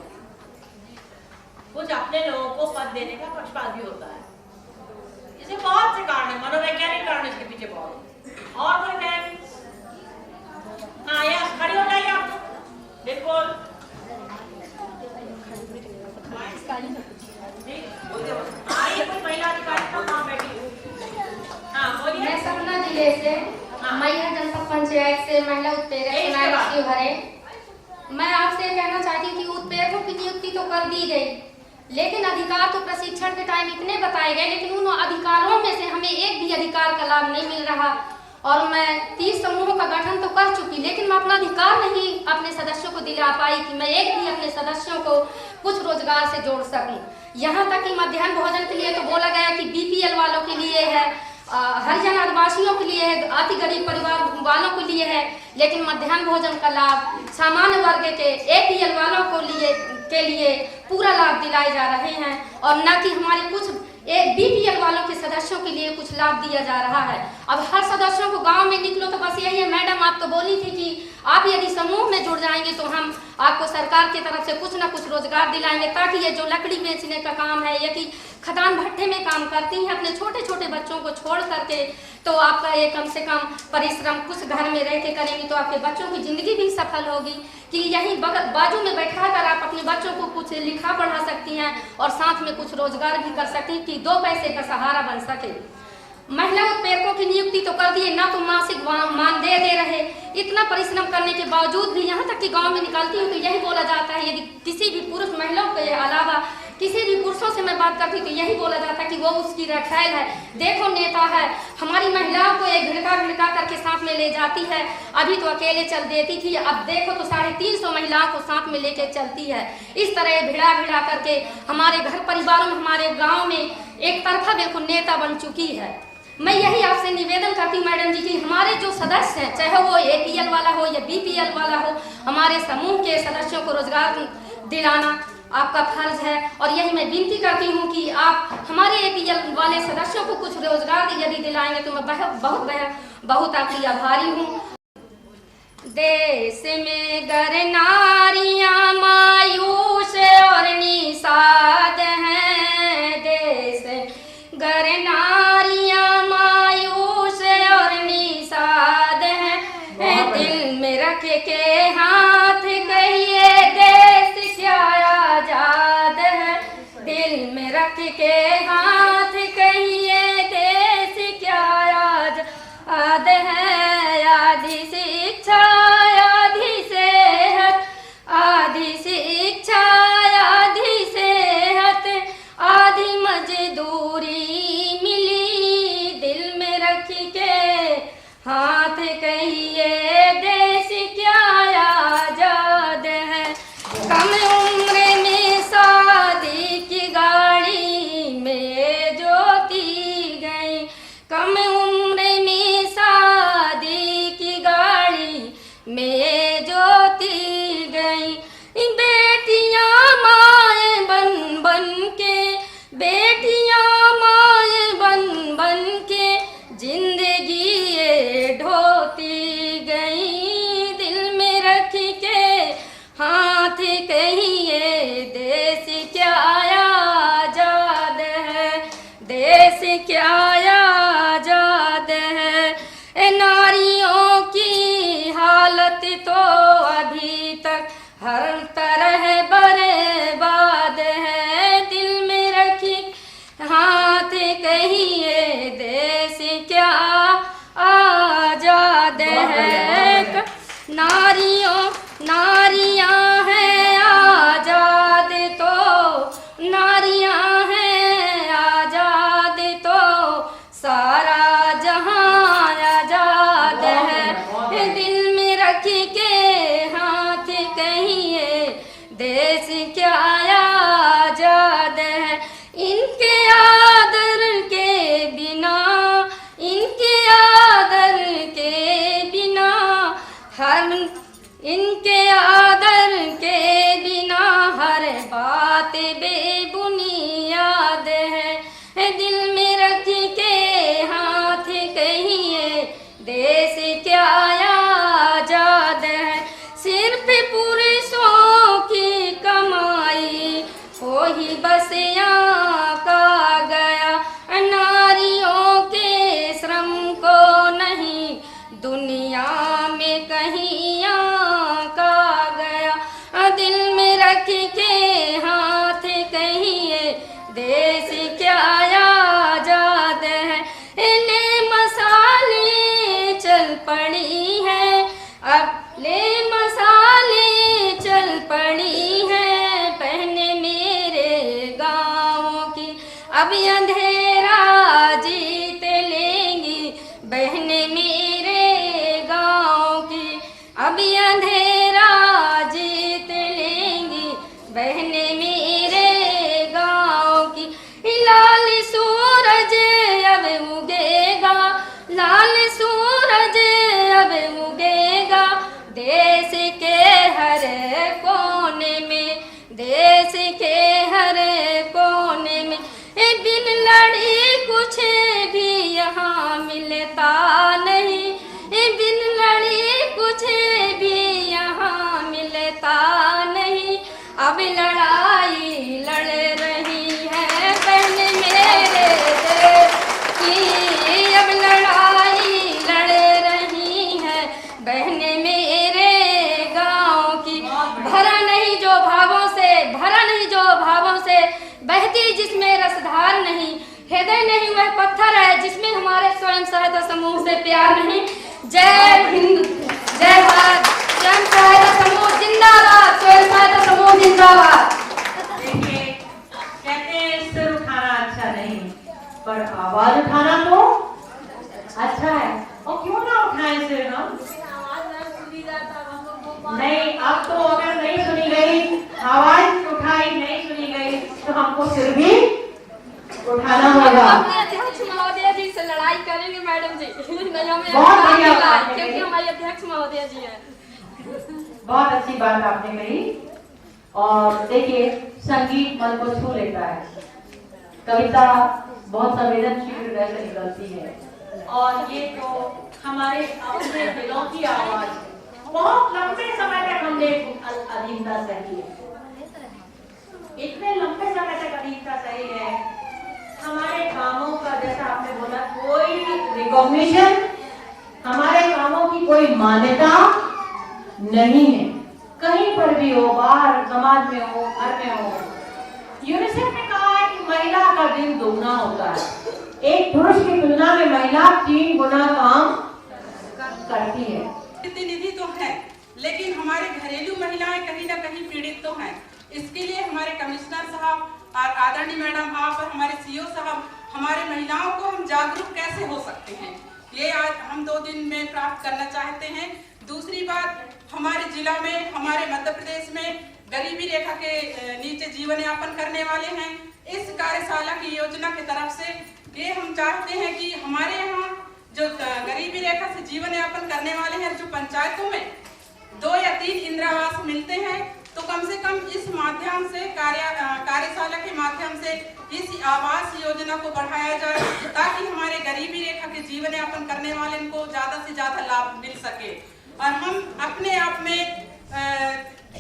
कुछ अपने लोगों को पद देने का पक्षपात भी होता है। इसे बहुत से कारण है, मनोवैज्ञानिक कारण इसके पीछे बहुत। और कोई बहन? हाँ यस, खड़ी हो जाइए आप तो। बिल्कुल आइए, कोई महिला अधिकारी का नाम बैठी। हाँ बोलिए। मैं सतना जिले से मैया जनपद पंचायत से महिला उत्प्रेरक शिवहरे। मैं आपसे कहना चाहती हूँ कि उत्प्रेरकों की नियुक्ति तो कर दी गई, लेकिन अधिकार तो प्रशिक्षण के टाइम इतने बताए गए, लेकिन उन अधिकारों में से हमें एक भी अधिकार का लाभ नहीं मिल रहा। और मैं 30 समूहों का गठन तो कर चुकी, लेकिन मैं अपना अधिकार नहीं अपने सदस्यों को दिला पाई कि मैं एक भी अपने सदस्यों को कुछ रोजगार से जोड़ सकूं। यहाँ तक कि मध्याह्न भोजन के लिए तो बोला गया कि बीपीएल वालों के लिए है, हरिजन आदिवासियों के लिए है, अति गरीब परिवार वालों के लिए है, लेकिन मध्याह्न भोजन का लाभ सामान्य वर्ग के एपीएल वालों के लिए पूरा लाभ दिलाए जा रहे हैं, और न कि हमारे कुछ बीपीएल वालों के सदस्यों के लिए कुछ लाभ दिया जा रहा है। अब हर सदस्यों को गांव में निकलो तो बस यही है, मैडम आप तो बोली थी कि आप यदि समूह में जुड़ जाएंगे तो हम आपको सरकार की तरफ से कुछ ना कुछ रोजगार दिलाएंगे, ताकि ये जो लकड़ी बेचने का काम है या कि खदान भट्टे में काम करती हैं अपने छोटे छोटे बच्चों को छोड़ करके, तो आपका ये कम से कम परिश्रम कुछ घर में रह के करेंगी तो आपके बच्चों की जिंदगी भी सफल होगी कि यहीं बाजू में बैठा कर आप अपने बच्चों को कुछ लिखा पढ़ा सकती हैं और साथ में कुछ रोजगार भी कर सकती हैं कि 2 पैसे का सहारा बन सके। महिला उत्प्रेरकों की नियुक्ति तो कर दिए, ना तो मासिक मान दे रहे, इतना परिश्रम करने के बावजूद भी यहाँ तक कि गांव में निकलती हूँ तो यही बोला जाता है, यदि किसी भी पुरुष महिलाओं के अलावा किसी भी पुरुषों से मैं बात करती तो यही बोला जाता है कि वो उसकी रखैल है, देखो नेता है, हमारी महिलाओं को एक भिड़का करके साथ में ले जाती है, अभी तो अकेले चल देती थी, अब देखो तो 350 महिलाओं को साथ में लेके चलती है। इस तरह भिड़ा करके हमारे घर परिवारों में, हमारे गाँव में एक तरफा बिल्कुल नेता बन चुकी है। मैं यही आपसे निवेदन करती हूँ मैडम जी कि हमारे जो सदस्य हैं, चाहे वो एपीएल वाला हो या बीपीएल वाला हो, हमारे समूह के सदस्यों को रोजगार दिलाना आपका फर्ज है। और यही मैं विनती करती हूँ कि आप हमारे एपीएल वाले सदस्यों को कुछ रोजगार यदि दिलाएंगे तो मैं बहुत आपकी आभारी हूँ। देश में गर नारियां मायूस और निषाद हैं, देश गर नारियां मायूस और निषाद हैं, दिल में रख के हाथ कहिए देश क्या आजाद है, दिल में रख के हाथ कहिए देश क्या आजाद है। आधी शिक्षा आधी सेहत, आधी शिक्षा आधी सेहत, आधी मजदूरी मिली, दिल में रख के हाथ कहिए देश क्या आजाद है। कम उम्र में शादी की गाड़ी में जोती गई, कम उम्र में शादी की गाड़ी में जोती गई, बेटियां माए बन बन के, बेटियां माए बन बन के जिंदगी ये ढोती गई, दिल में रख के हाथ कहीं देश क्या आजाद है इनके आदर के बिना, इनके आदर के बिना, हर इनके आदर के बिना हर बात बेबुनियाद है। दिल में रख के हाथ कहिए देश क्या आजाद है। सिर्फ पुरुषों की कमाई को ही बस आका गया, नारियों के श्रम को नहीं दुनिया में कहीं आका गया। दिल में रख के हाथ कहिए देश क्या आजाद है। ले मसाले चल पड़ी है, अब ले मसाले चल पड़ी है, बहने मेरे गाँवों की अब अंधेरा जीत लेंगी, बहने मेरे गाँव की अब अंधेरा जीत लेंगी, बहने मेरे गाँव की। लाल सूरज अब उगेगा, लाल सूरज अब उगेगा, देश के हर कोने में, देश के हर कोने में। बिन लड़ी कुछ भी यहाँ मिलता नहीं, बिन लड़ी कुछ भी यहाँ मिलता नहीं। अब लड़ाई लड़ रही है बहन मेरे देश की, अब लड़ाई लड़ रही है बहन मेरे गाँव की। भरा नहीं जो भावों से, भरा नहीं जो भावों से, बहती जिसमें रसधार नहीं, हृदय नहीं वह पत्थर है जिसमें हमारे स्वयं सहायता समूह से प्यार नहीं। जय हिंद, जय भारत, स्वयं सहायता समूह जिंदाबाद, स्वयं सहायता समूह जिंदाबाद। देखिए, कहते हैं सिर उठाना अच्छा नहीं, पर आवाज उठाना तो अच्छा है। और क्यों ना उठाएं सिर हम? नहीं, अब तो अगर नहीं सुनी गई, आवाज उठाई नहीं सुनी गई, तो हमको सिर भी उठाना होगा। अपने अध्यक्ष महोदय जी से लड़ाई करेंगे मैडम जी, नहीं हमें बहुत बढ़िया बात है, क्योंकि हमारे अध्यक्ष महोदय जी हैं। बहुत अच्छी बात आपने कही। और देखिए, संगीत मन को छू लेता है, कविता बहुत संवेदनशील हृदय से निकलती है, और ये तो हमारे अपने दिलों की आवाज है। बहुत लंबे समय तक हमने अधीनता सही है, इतने लंबे समय तक अधीनता सही है। हमारे कामों का, जैसा आपने बोला, कोई रिकॉग्निशन, हमारे कामों की कोई मान्यता नहीं है, कहीं पर भी हो, बाहर समाज में हो, घर में हो। यूनिसेफ ने कहा है कि महिला का दिन दोगुना होता है, एक पुरुष की तुलना में महिला 3 गुना काम करती है। प्रतिनिधि तो है, लेकिन हमारे घरेलू महिलाएं कहीं ना कहीं पीड़ित तो हैं। इसके लिए हमारे कमिश्नर साहब और आदरणीय मैडम आप और हमारे सीओ साहब, हमारे महिलाओं को हम जागरूक कैसे हो सकते हैं, ये आज हम 2 दिन में प्राप्त करना चाहते हैं। दूसरी बात, हमारे जिला में, हमारे मध्य प्रदेश में गरीबी रेखा के नीचे जीवन यापन करने वाले हैं। इस कार्यशाला की योजना की तरफ से ये हम चाहते हैं कि हमारे यहाँ जो गरीबी रेखा से जीवन यापन करने वाले हैं, जो पंचायतों में 2 या 3 इंदिरा आवास मिलते हैं, तो कम से कम इस माध्यम से, कार्यशाला के माध्यम से इस आवास योजना को बढ़ाया जाए, ताकि हमारे गरीबी रेखा के जीवन यापन करने वाले को ज्यादा से ज्यादा लाभ मिल सके और हम अपने आप में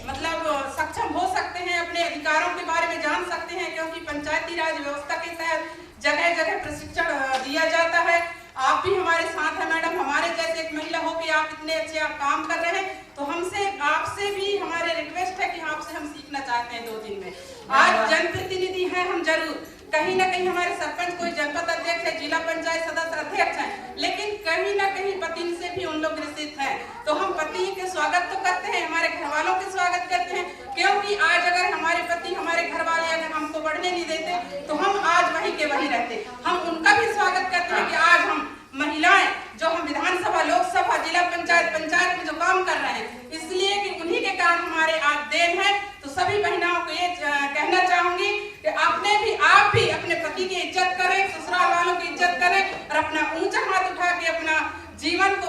मतलब सक्षम हो सकते हैं, अपने अधिकारों के बारे में जान सकते हैं, क्योंकि पंचायती राज व्यवस्था के तहत जगह जगह प्रशिक्षण दिया जाता है। आप भी हमारे साथ हैं मैडम, हमारे जैसे एक महिला हो कि आप इतने अच्छे आप काम कर रहे हैं, तो हमसे, आपसे भी हमारे रिक्वेस्ट है कि आपसे हम सीखना चाहते हैं 2 दिन में। आज जनप्रतिनिधि हैं हम जरूर, कहीं ना कहीं हमारे सरपंच कोई जनपद अध्यक्ष है, जिला पंचायत सदस्य अध्यक्ष हैं, लेकिन कहीं ना कहीं पति से भी उन लोग ग्रसित हैं। तो हम पति के स्वागत तो करते हैं, हमारे घर वालों के स्वागत करते हैं, क्योंकि आज अगर हमारे पति, हमारे घर वाले अगर हमको बढ़ने नहीं देते तो हम आज वही के वही रहते। हम उनका भी स्वागत करते हैं कि आज हम महिलाएं जो हम विधानसभा, लोकसभा, जिला पंचायत, पंचायत में जो काम कर रहे हैं, इसलिए कि उन्हीं के कारण हमारे आज देन है। तो सभी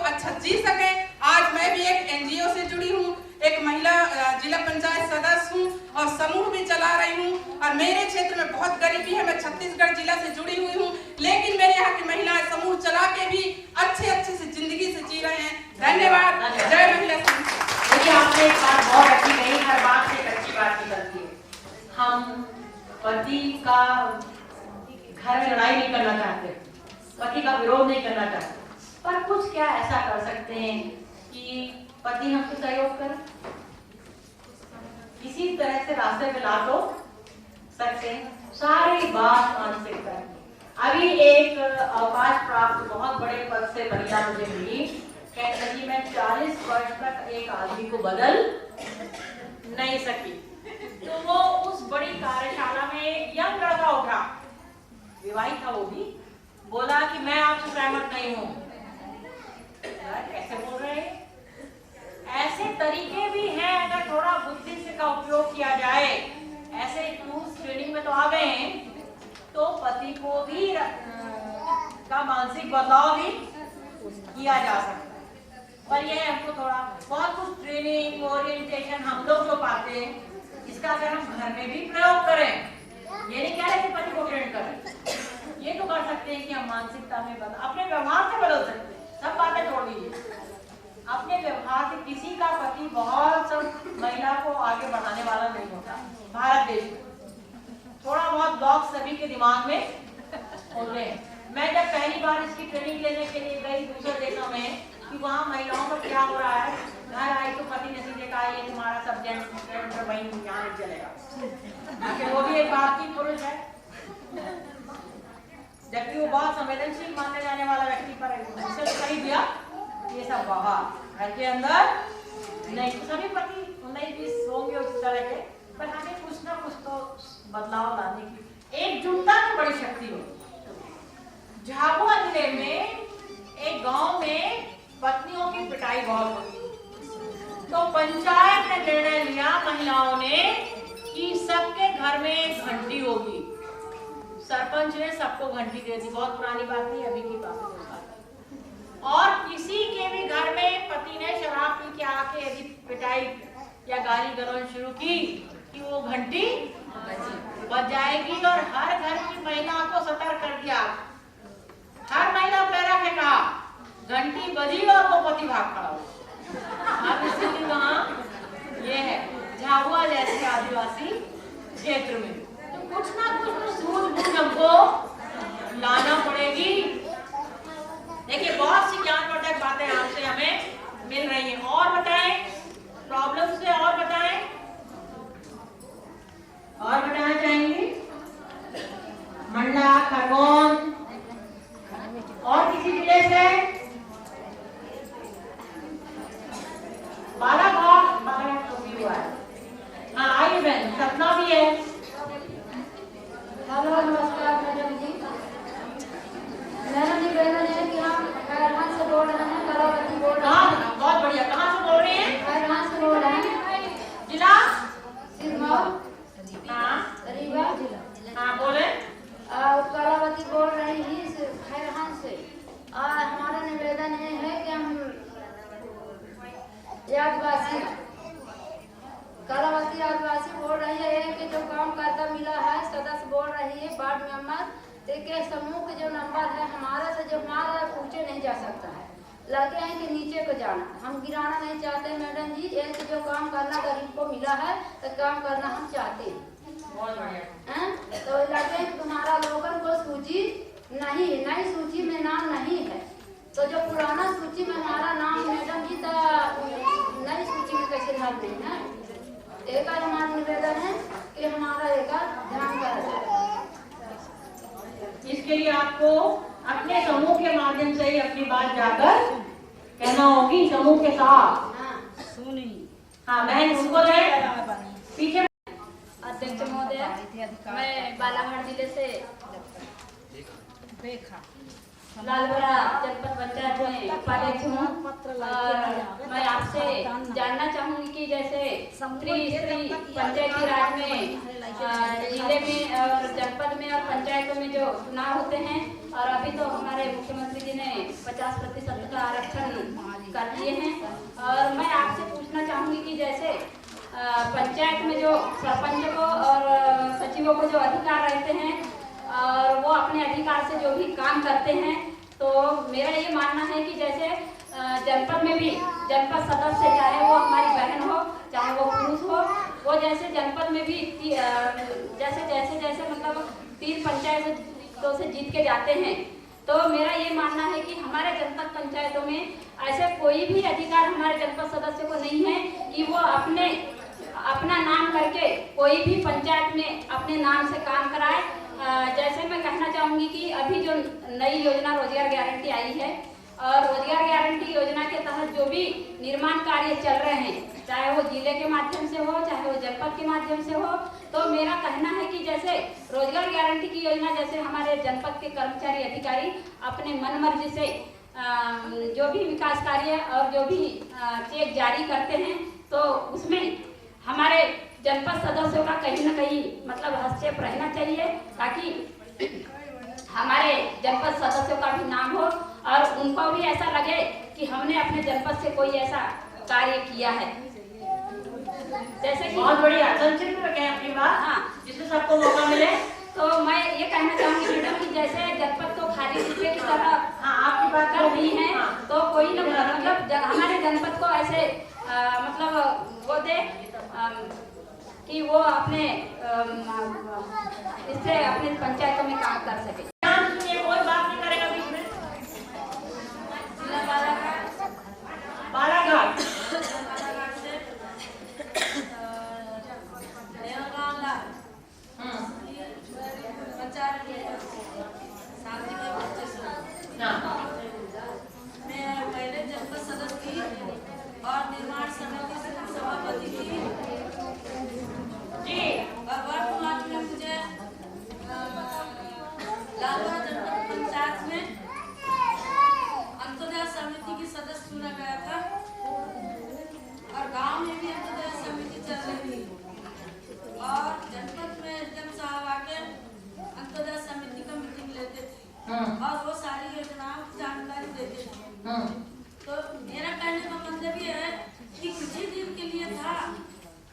अच्छा जी सके। आज मैं भी एक NGO से जुड़ी हूँ, एक महिला जिला पंचायत सदस्य हूँ और समूह भी चला रही हूँ। और मेरे क्षेत्र में बहुत गरीबी है, मैं छत्तीसगढ़ जिला से जुड़ी हुई हूँ, लेकिन मेरे यहाँ की महिलाएं समूह चला के भी अच्छे से जिंदगी से जी रहे हैं। धन्यवाद। जय महिला संघ। देखिए, आपने एक बात बहुत अच्छी कही, हर बात से एक अच्छी बात निकलती है। हम पति का घर में लड़ाई नहीं करना चाहते, पति का विरोध नहीं करना चाहते, पर कुछ क्या ऐसा कर सकते हैं कि पति हमसे सहयोग करे, किसी तरह से रास्ते पे ला तो सकते हैं। सारी बात मानसिकता है। अभी एक अवकाश प्राप्त बहुत बड़े पद से महिला मुझे मिली, कहने लगी मैं 40 वर्ष तक एक आदमी को बदल नहीं सकी। तो वो उस बड़ी कार्यशाला में एक यंग लड़का उठा, विवाहित था वो भी, बोला कि मैं आपसे सहमत नहीं हूँ। कैसे बोल रहे हैं? ऐसे तरीके भी हैं, अगर थोड़ा बुद्धि से का उपयोग किया जाए। ऐसे टूल्स ट्रेनिंग में तो आ गए हैं, तो पति को भी का मानसिक बदलाव भी किया जा सकता है। पर ये हमको थोड़ा बहुत कुछ ट्रेनिंग ओरिएंटेशन हम लोग जो पाते हैं, इसका अगर हम घर में भी प्रयोग करें, ये नहीं कह रहे कि पति को ट्रेन करें, ये तो कर सकते हैं कि हम मानसिकता में अपने व्यवहार से बदल सकते हैं। सब बातें छोड़ दीजिए, अपने व्यवहार से। किसी का पति बहुत सब महिला को आगे बढ़ाने वाला नहीं होता भारत देश में। थोड़ा बहुत ब्लॉक सभी के दिमाग में होते हैं। मैं जब पहली बार इसकी ट्रेनिंग लेने के लिए गई दूसरे देशों में कि वहाँ महिलाओं का क्या हो रहा है, घर आई तो पति ने सीधे कहा ये तुम्हारा सब्जेक्ट वही यहाँ नहीं चलेगा, वो भी एक भारतीय पुरुष है, जबकि वो बहुत संवेदनशील मानने जाने वाला व्यक्ति पर कही दिया ये सब बाहर घर के अंदर नहीं। तो सभी पति 19-20 होंगे उस तरह के, पर हमें कुछ ना कुछ तो बदलाव लाने की एकजुटता की बड़ी शक्ति होती। झाबुआ जिले में एक गांव में पत्नियों की पिटाई बहुत होती, तो पंचायत ने निर्णय लिया महिलाओं ने कि सबके घर में एक घंटी होगी। सरपंच ने सबको घंटी दे दी, बहुत पुरानी बात नहीं, अभी की बात है। और किसी के भी घर में पति ने शराब पी के आके यदि पिटाई या गाली गलौज शुरू की कि वो घंटी बज जाएगी। और हर घर की महिला को सतर्क कर दिया, हर महिला पैरा के कहा घंटी बजी और वो पति भाग खड़ा हो। अब स्थिति वहाँ ये है झाबुआ जैसे आदिवासी क्षेत्र में, तो कुछ ना कुछ तो सूझबूझ हमको लाना पड़ेगी। देखिए, बहुत सी ज्ञानवर्धक बातें आपसे हमें मिल रही हैं। और बताएं, प्रॉब्लम से और बताएं, और बताना चाहेंगे? मंडला, खरगोन और किसी जिले से? बालाघाट तो भी हुआ है। हाँ, आइए बहन, सपना भी है। हेलो, नमस्कार मैडम जी। मेरा निवेदन है कि हम खैरहान से बोल रहे हैं, कलावती बोल रहे हैं। बहुत बढ़िया, कहाँ से बोल रहे हैं? खैरहान से बोल रहे हैं। जिला? सिरमौर। हाँ, रीवा। हाँ, बोले। कलावती बोल रही थी खैरहान से। हमारा निवेदन है कि हम आदिवासी कलावती आदिवासी बोल रही है कि जो काम करता मिला है, सदस्य बोल रही है, वार्ड मेंबर के समूह के जो नंबर है हमारा से जो हमारा ऊंचे नहीं जा सकता है, लगे हैं कि नीचे को जाना। हम गिराना नहीं चाहते मैडम जी, एक जो काम करना गरीब को मिला है तो काम करना हम चाहते हैं। तो लगे हैं कि तुम्हारा लोगन को सूची नहीं, नई सूची में नाम नहीं है, तो जो पुराना सूची में हमारा नाम मैडम जी तो नई सूची में कैसे नाम नहीं है। एक हमारा निवेदन है कि हमारा एक ध्यान करें। इसके लिए आपको अपने समूह के माध्यम से ही अपनी बात जाकर कहना होगी समूह के साथ। हाँ बहन, उसको पीछे। अध्यक्ष महोदय, मैं बालाघाट जिले से लालगढ़ जनपद पंचायत में उपाध्यक्ष हूँ। और मैं आपसे जानना चाहूंगी कि जैसे स्त्री पंचायती राज में जिले में और जनपद में और पंचायतों में जो चुनाव होते हैं, और अभी तो हमारे मुख्यमंत्री जी ने 50% का आरक्षण कर दिए हैं, और मैं आपसे पूछना चाहूंगी कि जैसे पंचायत में जो सरपंच को और सचिवों को जो अधिकार रहते हैं और वो अपने अधिकार से जो भी काम करते हैं, तो मेरा ये मानना है कि जैसे जनपद में भी जनपद सदस्य, चाहे वो हमारी बहन हो चाहे वो पुरुष हो, वो जैसे जनपद में भी जैसे मतलब 3 पंचायतों से जीत के जाते हैं, तो मेरा ये मानना है कि हमारे जनपद पंचायतों में ऐसे कोई भी अधिकार हमारे जनपद सदस्य को नहीं है कि वो अपना नाम करके कोई भी पंचायत में अपने नाम से काम कराए। जैसे मैं कहना चाहूँगी कि अभी जो नई योजना रोजगार गारंटी आई है, और रोजगार गारंटी योजना के तहत जो भी निर्माण कार्य चल रहे हैं, चाहे वो जिले के माध्यम से हो चाहे वो जनपद के माध्यम से हो, तो मेरा कहना है कि जैसे रोजगार गारंटी की योजना, जैसे हमारे जनपद के कर्मचारी अधिकारी अपने मन मर्जी से जो भी विकास कार्य और जो भी चेक जारी करते हैं, तो उसमें हमारे जनपद सदस्यों का कहीं ना कहीं मतलब हस्तक्षेप रहना चाहिए, ताकि हमारे जनपद सदस्यों का भी नाम हो और उनको भी ऐसा लगे कि हमने अपने जनपद से कोई ऐसा कार्य किया है। जैसे कि बहुत बढ़िया, संक्षिप्त में कहें अपनी बात, हाँ, जिसमें सबको मौका मिले। तो मैं ये कहना चाहूँगी मैडम कि जैसे जनपद को खाली डिब्बे की तरह आपकी बात कर रही है, तो कोई ना मतलब हमारे जनपद को ऐसे मतलब वो दे कि वो अपने इससे अपने पंचायतों में काम कर सके। कोई बात नहीं करेगा बीच में। जिला बालाघाट मैं पहले जनपद सदस्य थी और निर्माण समिति से सभापति थी जी, और वर्तमान में मुझे लालवा जनपद पंचायत में अंत्योदय समिति की सदस्य चुना गया था, और गांव में भी अंत्योदय समिति चल रही थी, और जनपद में एसडीएम साहब आके अंत्योदय समिति का मीटिंग लेते थे और वो सारी योजनाओं की जानकारी देते थे। तो मेरा कहने का मतलब ये है कि कुछ ही दिन के लिए था,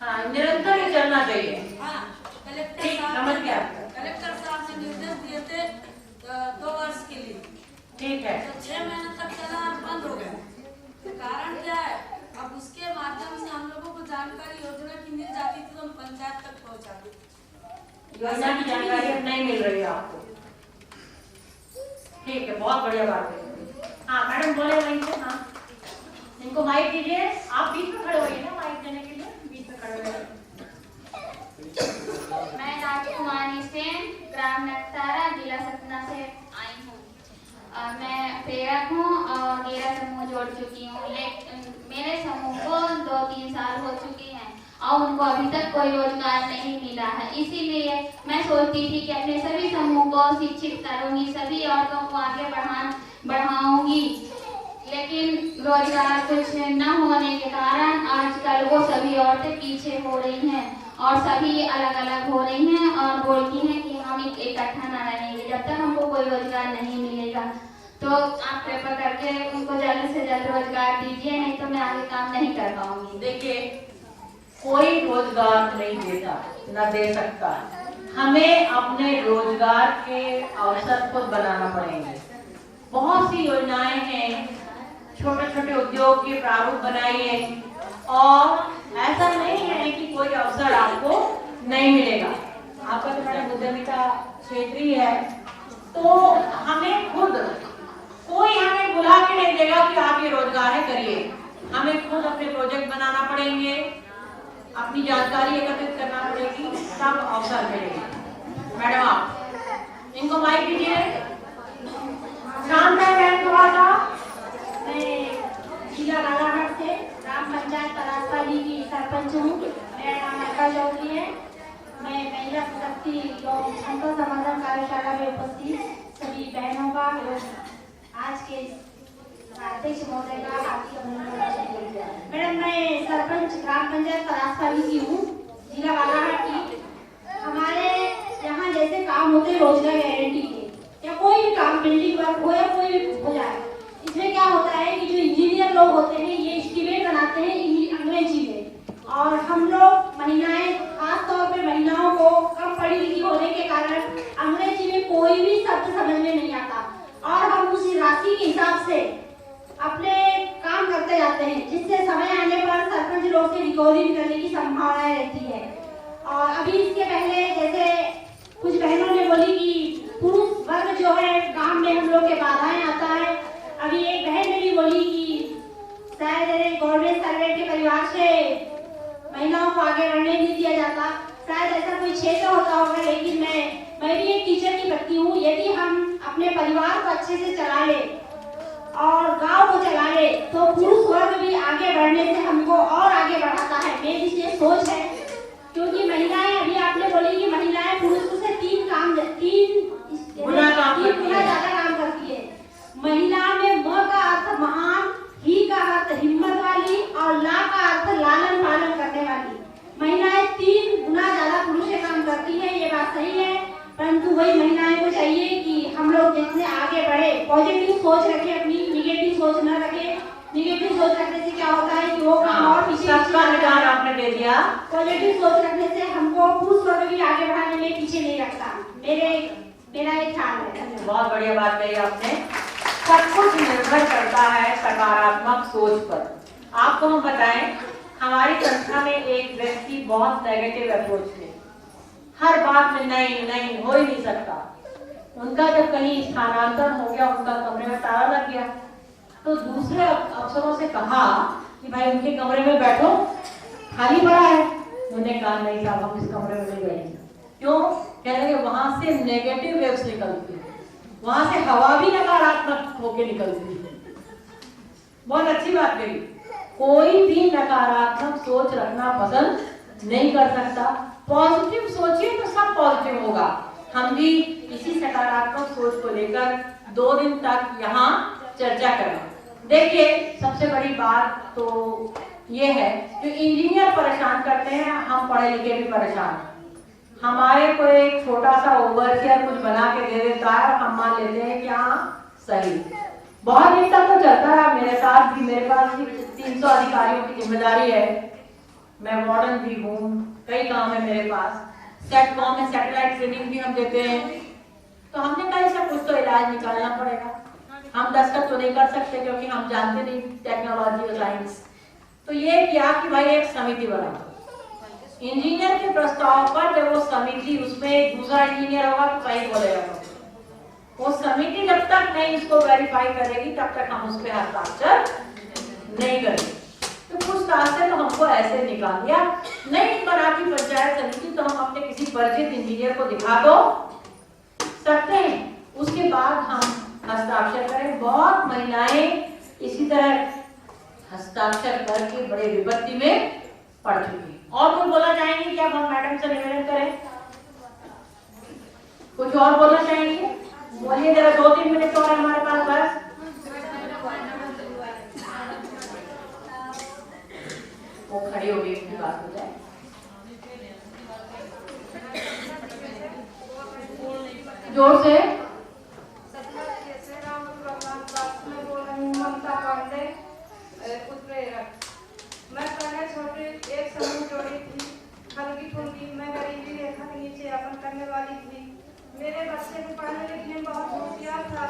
हाँ, निरंतर ही चलना चाहिए। हाँ, कलेक्टर साहब ने निर्देश दिए थे 2 वर्ष के लिए, ठीक है, तो 6 महीने तक चला और बंद हो गया। कारण क्या है, अब उसके माध्यम से हम लोगों को जानकारी योजना की मिल जाती थी, तो हम पंचायत तक पहुँचाते थे। योजना की जानकारी अब नहीं मिल रही है आपको, ठीक है, बहुत बढ़िया बात है। हाँ मैडम बोले वहीं से, हाँ इनको माइक दीजिए, आप बीच में खड़े होइए ना माइक देने के लिए, बीच में खड़े होइए। मैं राजकुमारी सेन, ग्राम नक्सारा, जिला सतना से आई हूँ। मैं प्रेरक हूँ और 13 समूह जोड़ चुकी हूँ, लेकिन मेरे समूह को 2-3 साल हो चुके हैं और उनको अभी तक कोई रोजगार नहीं मिला है। इसीलिए मैं सोचती थी कि अपने सभी समूह को शिक्षित करूंगी, सभी औरतों को आगे बढ़ाऊंगी, लेकिन रोजगार कुछ न होने के कारण आजकल वो सभी औरतें पीछे हो रही हैं और सभी अलग अलग हो रही हैं और बोलती हैं कि हम इकट्ठा न रहेंगे जब तक हमको कोई रोजगार नहीं मिलेगा। तो आप कृपा करके उनको जल्द से जल्द रोजगार दीजिए, नहीं तो मैं आगे काम नहीं कर पाऊंगी। देखिए, कोई रोजगार नहीं देता, न दे सकता, हमें अपने रोजगार के अवसर खुद बनाना पड़ेंगे। बहुत सी योजनाएं हैं, छोटे छोटे उद्योग के प्रारूप बनाइए, और ऐसा नहीं है कि कोई अवसर आपको नहीं मिलेगा। आपका तो मैडम उद्यमिता क्षेत्रीय है, तो हमें खुद कोई हमें बुला के नहीं देगा कि आप ये रोजगार है करिए, हमें खुद अपने प्रोजेक्ट बनाना पड़ेंगे, अपनी जानकारी एकत्रित करना पड़ेगी, तब अवसर मिलेगा। मैडम आप इनको माइक दीजिए। शांता बहन थोड़ा सा। मैं जिला बालाघाट से ग्राम पंचायत परासपाली की सरपंच हूँ। मेरा नाम अलका चौधरी है। मैं महिला शक्ति एवं संकल्प समाधान कार्यशाला में उपस्थित सभी बहनों का आज के अध्यक्ष महोदय का हार्दिक अभिनंदन। मैडम, मैं सरपंच ग्राम पंचायत परासपाली की हूँ, जिला बालाघाट की। हमारे यहाँ जैसे काम होते हैं रोजगार गारंटी के, या कोई भी काम, बिल्डिंग वर्क हो या कोई भी हो जाए, इसमें क्या होता है कि जो इंजीनियर लोग होते हैं ये एस्टीमेट बनाते हैं अंग्रेजी में, और हम लोग महिलाएं, खास तौर पे महिलाओं को कम पढ़ी लिखी होने के कारण अंग्रेजी में कोई भी शब्द समझ में नहीं आता, और हम उस राशि के हिसाब से अपने काम करते जाते हैं, जिससे समय आने पर सरपंच लोग से रिकवरी करने की संभावना रहती है। और अभी इसके पहले जैसे कुछ बहनों ने बोली कि पुरुष वर्ग जो है काम में हम लोग के बाधाएं आता है। अभी एक बहन ने भी बोली कि शायद गवर्नमेंट सर्वेंट के परिवार से महिलाओं को आगे बढ़ने नहीं दिया जाता, शायद ऐसा कोई क्षेत्र होता होगा, लेकिन मैं भी एक टीचर की बच्ची हूँ। यदि हम अपने परिवार को अच्छे से चला ले और गांव को चला ले तो पुरुष वर्ग भी आगे बढ़ने से हमको और आगे बढ़ाता है। मेरी ये सोच है, क्योंकि महिलाएं, अभी आपने बोली कि महिलाएं पुरुषों से तीन गुना ज्यादा काम करती है। महिला में म का अर्थ महान, ही का अर्थ हिम्मत वाली और ला का अर्थ लालन पालन करने वाली। महिलाएं 3 गुना ज्यादा पुरुष से काम करती है, ये बात सही है, परंतु वही महिलाएं को चाहिए कि हम लोग जितने आगे बढ़े, पॉजिटिव सोच रखें, अपनी निगेटिव सोच न रखें। निगेटिव सोच रखने से क्या होता है कि वो काम और पीछे आपने दे दिया। पॉजिटिव सोच रखने से हमको पुरुष वर्ग भी आगे बढ़ाने में पीछे नहीं रखता। मेरा एक ख्याल है। बहुत बढ़िया बात कही आपने। सब कुछ निर्भर करता है सकारात्मक सोच पर। आपको हम बताएं, हमारी संस्था में एक व्यक्ति बहुत नेगेटिव अप्रोच है, हर बात में नहीं हो ही नहीं सकता। उनका जब कहीं स्थानांतरण हो गया, उनका कमरे में ताला लग गया, तो दूसरे अफसरों से कहा कि भाई उनके कमरे में बैठो, खाली पड़ा है। उन्होंने कहा नहीं साहब, हम इस कमरे में नहीं बैठेंगे। क्यों? कह रहे वहां से नेगेटिव वेव्स निकलती है, वहां से हवा भी नकारात्मक होके निकलती है। बहुत अच्छी बात कही। कोई भी नकारात्मक सोच रखना पसंद नहीं कर सकता। पॉजिटिव सोचिए तो सब पॉजिटिव होगा। हम भी इसी सकारात्मक सोच को लेकर 2 दिन तक यहाँ चर्चा करें। देखिए, सबसे बड़ी बात तो ये है कि इंजीनियर परेशान करते हैं, हम पढ़े लिखे भी परेशान। हमारे को एक छोटा सा ओवरसियर कुछ बना के दे देता है और हम मान लेते हैं कि हाँ सही। बहुत दिन तक तो चलता रहा मेरे साथ भी। मेरे पास भी 300 अधिकारियों की जिम्मेदारी है, मैं वार्डन भी हूँ, कई काम है मेरे पास। सेटकॉम में सैटेलाइट ट्रेनिंग भी हम देते हैं। तो हमने कहा इसका कुछ तो इलाज निकालना पड़ेगा। हम दस्तखत तो नहीं कर सकते क्योंकि हम जानते नहीं टेक्नोलॉजी और साइंस। तो ये किया कि भाई एक समिति बना। इंजीनियर के प्रस्ताव पर जब वो समिति, उसमें दूसरा इंजीनियर होगा तो सही बोलेगा, वो समिति जब तक नहीं इसको वेरीफाई करेगी तब तक हम उस पर हस्ताक्षर नहीं करेंगे। तो कुछ रास्ते तो हमको ऐसे निकाल दिया। नहीं बना की पंचायत समिति तो हम अपने किसी परिचित इंजीनियर को दिखा दो सकते हैं, उसके बाद हम हस्ताक्षर करें। बहुत महिलाएं इसी तरह हस्ताक्षर करके बड़े विपत्ति में पड़ चुकी। और कुछ बोलना चाहेंगे कि अब हम मैडम से निवेदन करें? कुछ और बोलना चाहेंगे? बोलिए जरा, 2-3 मिनट और हमारे पास बस। वो खड़ी हो गई, उसकी बात हो जाए। जोर से। मैं पहले छोटे एक समूह जोड़ी थी, हल्की फुल्की, मैं गरीबी रेखा के नीचे अपन करने वाली थी। मेरे बच्चे को पढ़ने लिखने में बहुत होशियार था,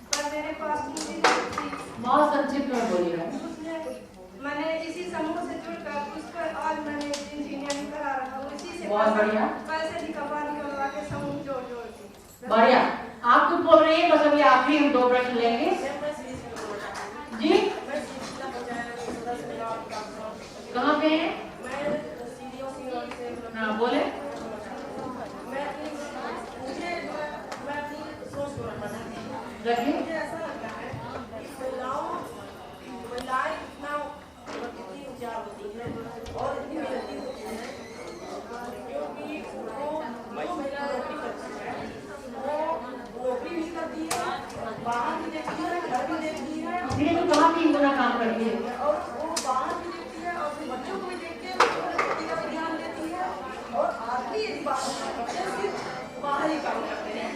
पर मेरे पास पूंजी नहीं थी। बहुत संक्षिप्त में बोलिए। मैंने इसी समूह से जुड़कर उस पर आज मैंने इंजीनियरिंग करा रहा हूँ। इसी से बहुत बढ़िया। पैसे निकलवा के समूह जोड़ के। बढ़िया। आप कुछ बोल रही हैं, बस अभी आखिरी हम 2 प्रश्न लेंगे जी। कहाँ पे हैं? हाँ बोले। रखिए। नौकरी भी करती है, बाहर भी देखती है, घर भी देखती है। बात नहीं करते, सिर्फ बाहरी काम करते हैं।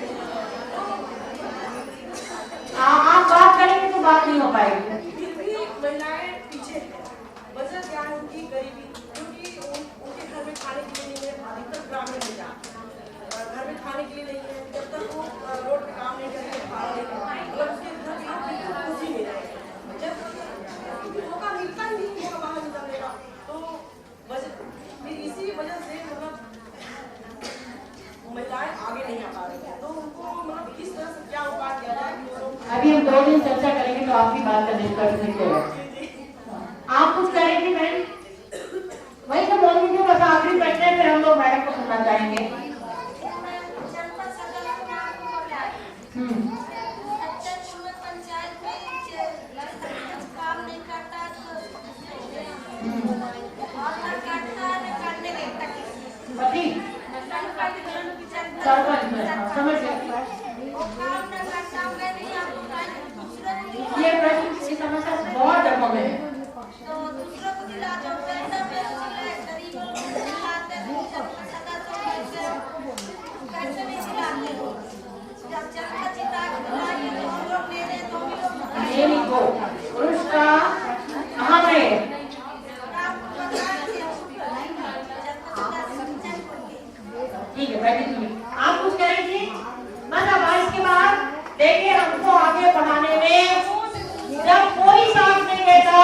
आप बात करेंगे तो बात नहीं हो पाएगी। फिर भी महिलाएं पीछे हैं। वजह क्या है? उनकी गरीबी, क्योंकि उनके घर में खाने के लिए नहीं है। अधिकतर ग्रामीण महिला घर में खाने के लिए नहीं है। जब तक वो रोड पे काम नहीं करेंगे, खाना नहीं करेंगे, अगर उसके घर में बिल्कुल खुशी नहीं रहेगी। जब मौका मिलता ही नहीं है बाहर निकलने का, तो फिर इसी वजह से मतलब महिलाएं आगे नहीं आ पा रही हैं। तो उनको मतलब किस तरह से क्या उपाय किया जाए कि वो लोग। अभी हम 2 दिन चर्चा करेंगे तो आपकी बात करने के आप कुछ करेंगे मैम? वही तो बोल दीजिए, बस आखिरी प्रश्न है, फिर हम लोग मैडम को सुनना चाहेंगे। समझ ये प्रश्न की समस्या बहुत जगहों में है। ये लिखो, पुरुष का अहम है। ठीक है, बैठिए। आप कुछ करेंगे? बस अब इसके बाद देखिए, हमको आगे बढ़ाने में जब कोई साथ नहीं देता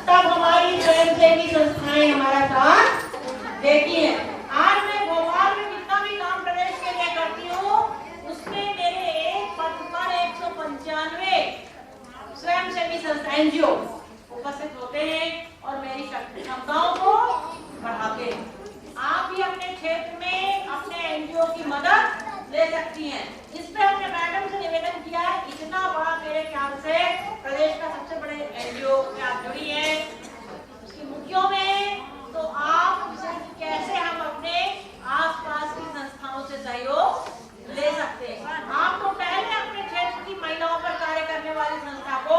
तब हमारी स्वयंसेवी संस्थाएं हमारा साथ देती हैं। आज मैं भोपाल में जितना भी काम प्रदेश के लिए करती हूँ, उसमें मेरे एक पद पर 195 स्वयंसेवी संस्था एनजीओ उपस्थित होते हैं और मेरी क्षमताओं को बढ़ाते हैं। आप भी अपने क्षेत्र में अपने एनजीओ की मदद ले सकती हैं। इस पे हमने मैडम से निवेदन किया है। इतना बड़ा मेरे ख्याल से प्रदेश का सबसे बड़े एनजीओ में आप जुड़ी हैं, उसकी मुखियों में, तो आप कैसे हम अपने आसपास की संस्थाओं से सहयोग ले सकते हैं। आप तो पहले अपने क्षेत्र की महिलाओं पर कार्य करने वाली संस्था को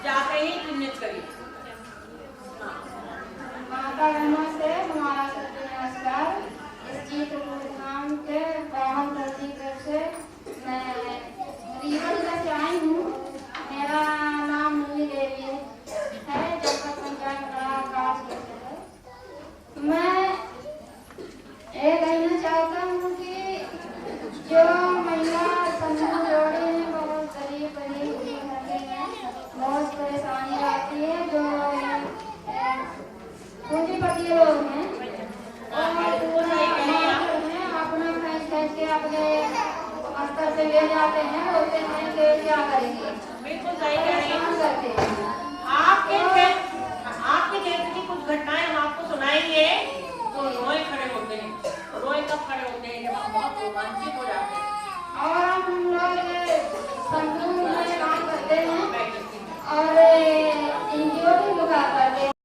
जाके ही चिन्हित करिए। माता बहनों से हमारा नमस्कार। इस चित्र नाम के ब्राह्मण धरती पर से मैं रीवन से आई हूँ। मेरा नाम मुन्नी देवी है, जनपद पंचायत बड़ा क्षेत्र है। मैं ये कहना चाहता हूँ कि जो महिला समूह जोड़े हैं बहुत गरीब घर के हैं, बहुत परेशानी आती है। जो पूंजीपति लोग हैं अपना खर्च के अपने स्तर से ले जाते हैं, बोलते हैं कि क्या करेंगे। बिल्कुल सही कह रही हैं। आपके क्षेत्र की कुछ घटनाएं हम आपको सुनाएंगे तो रोए खड़े होते हैं। रोए कब खड़े होते हैं? जब हम बहुत रोमांचित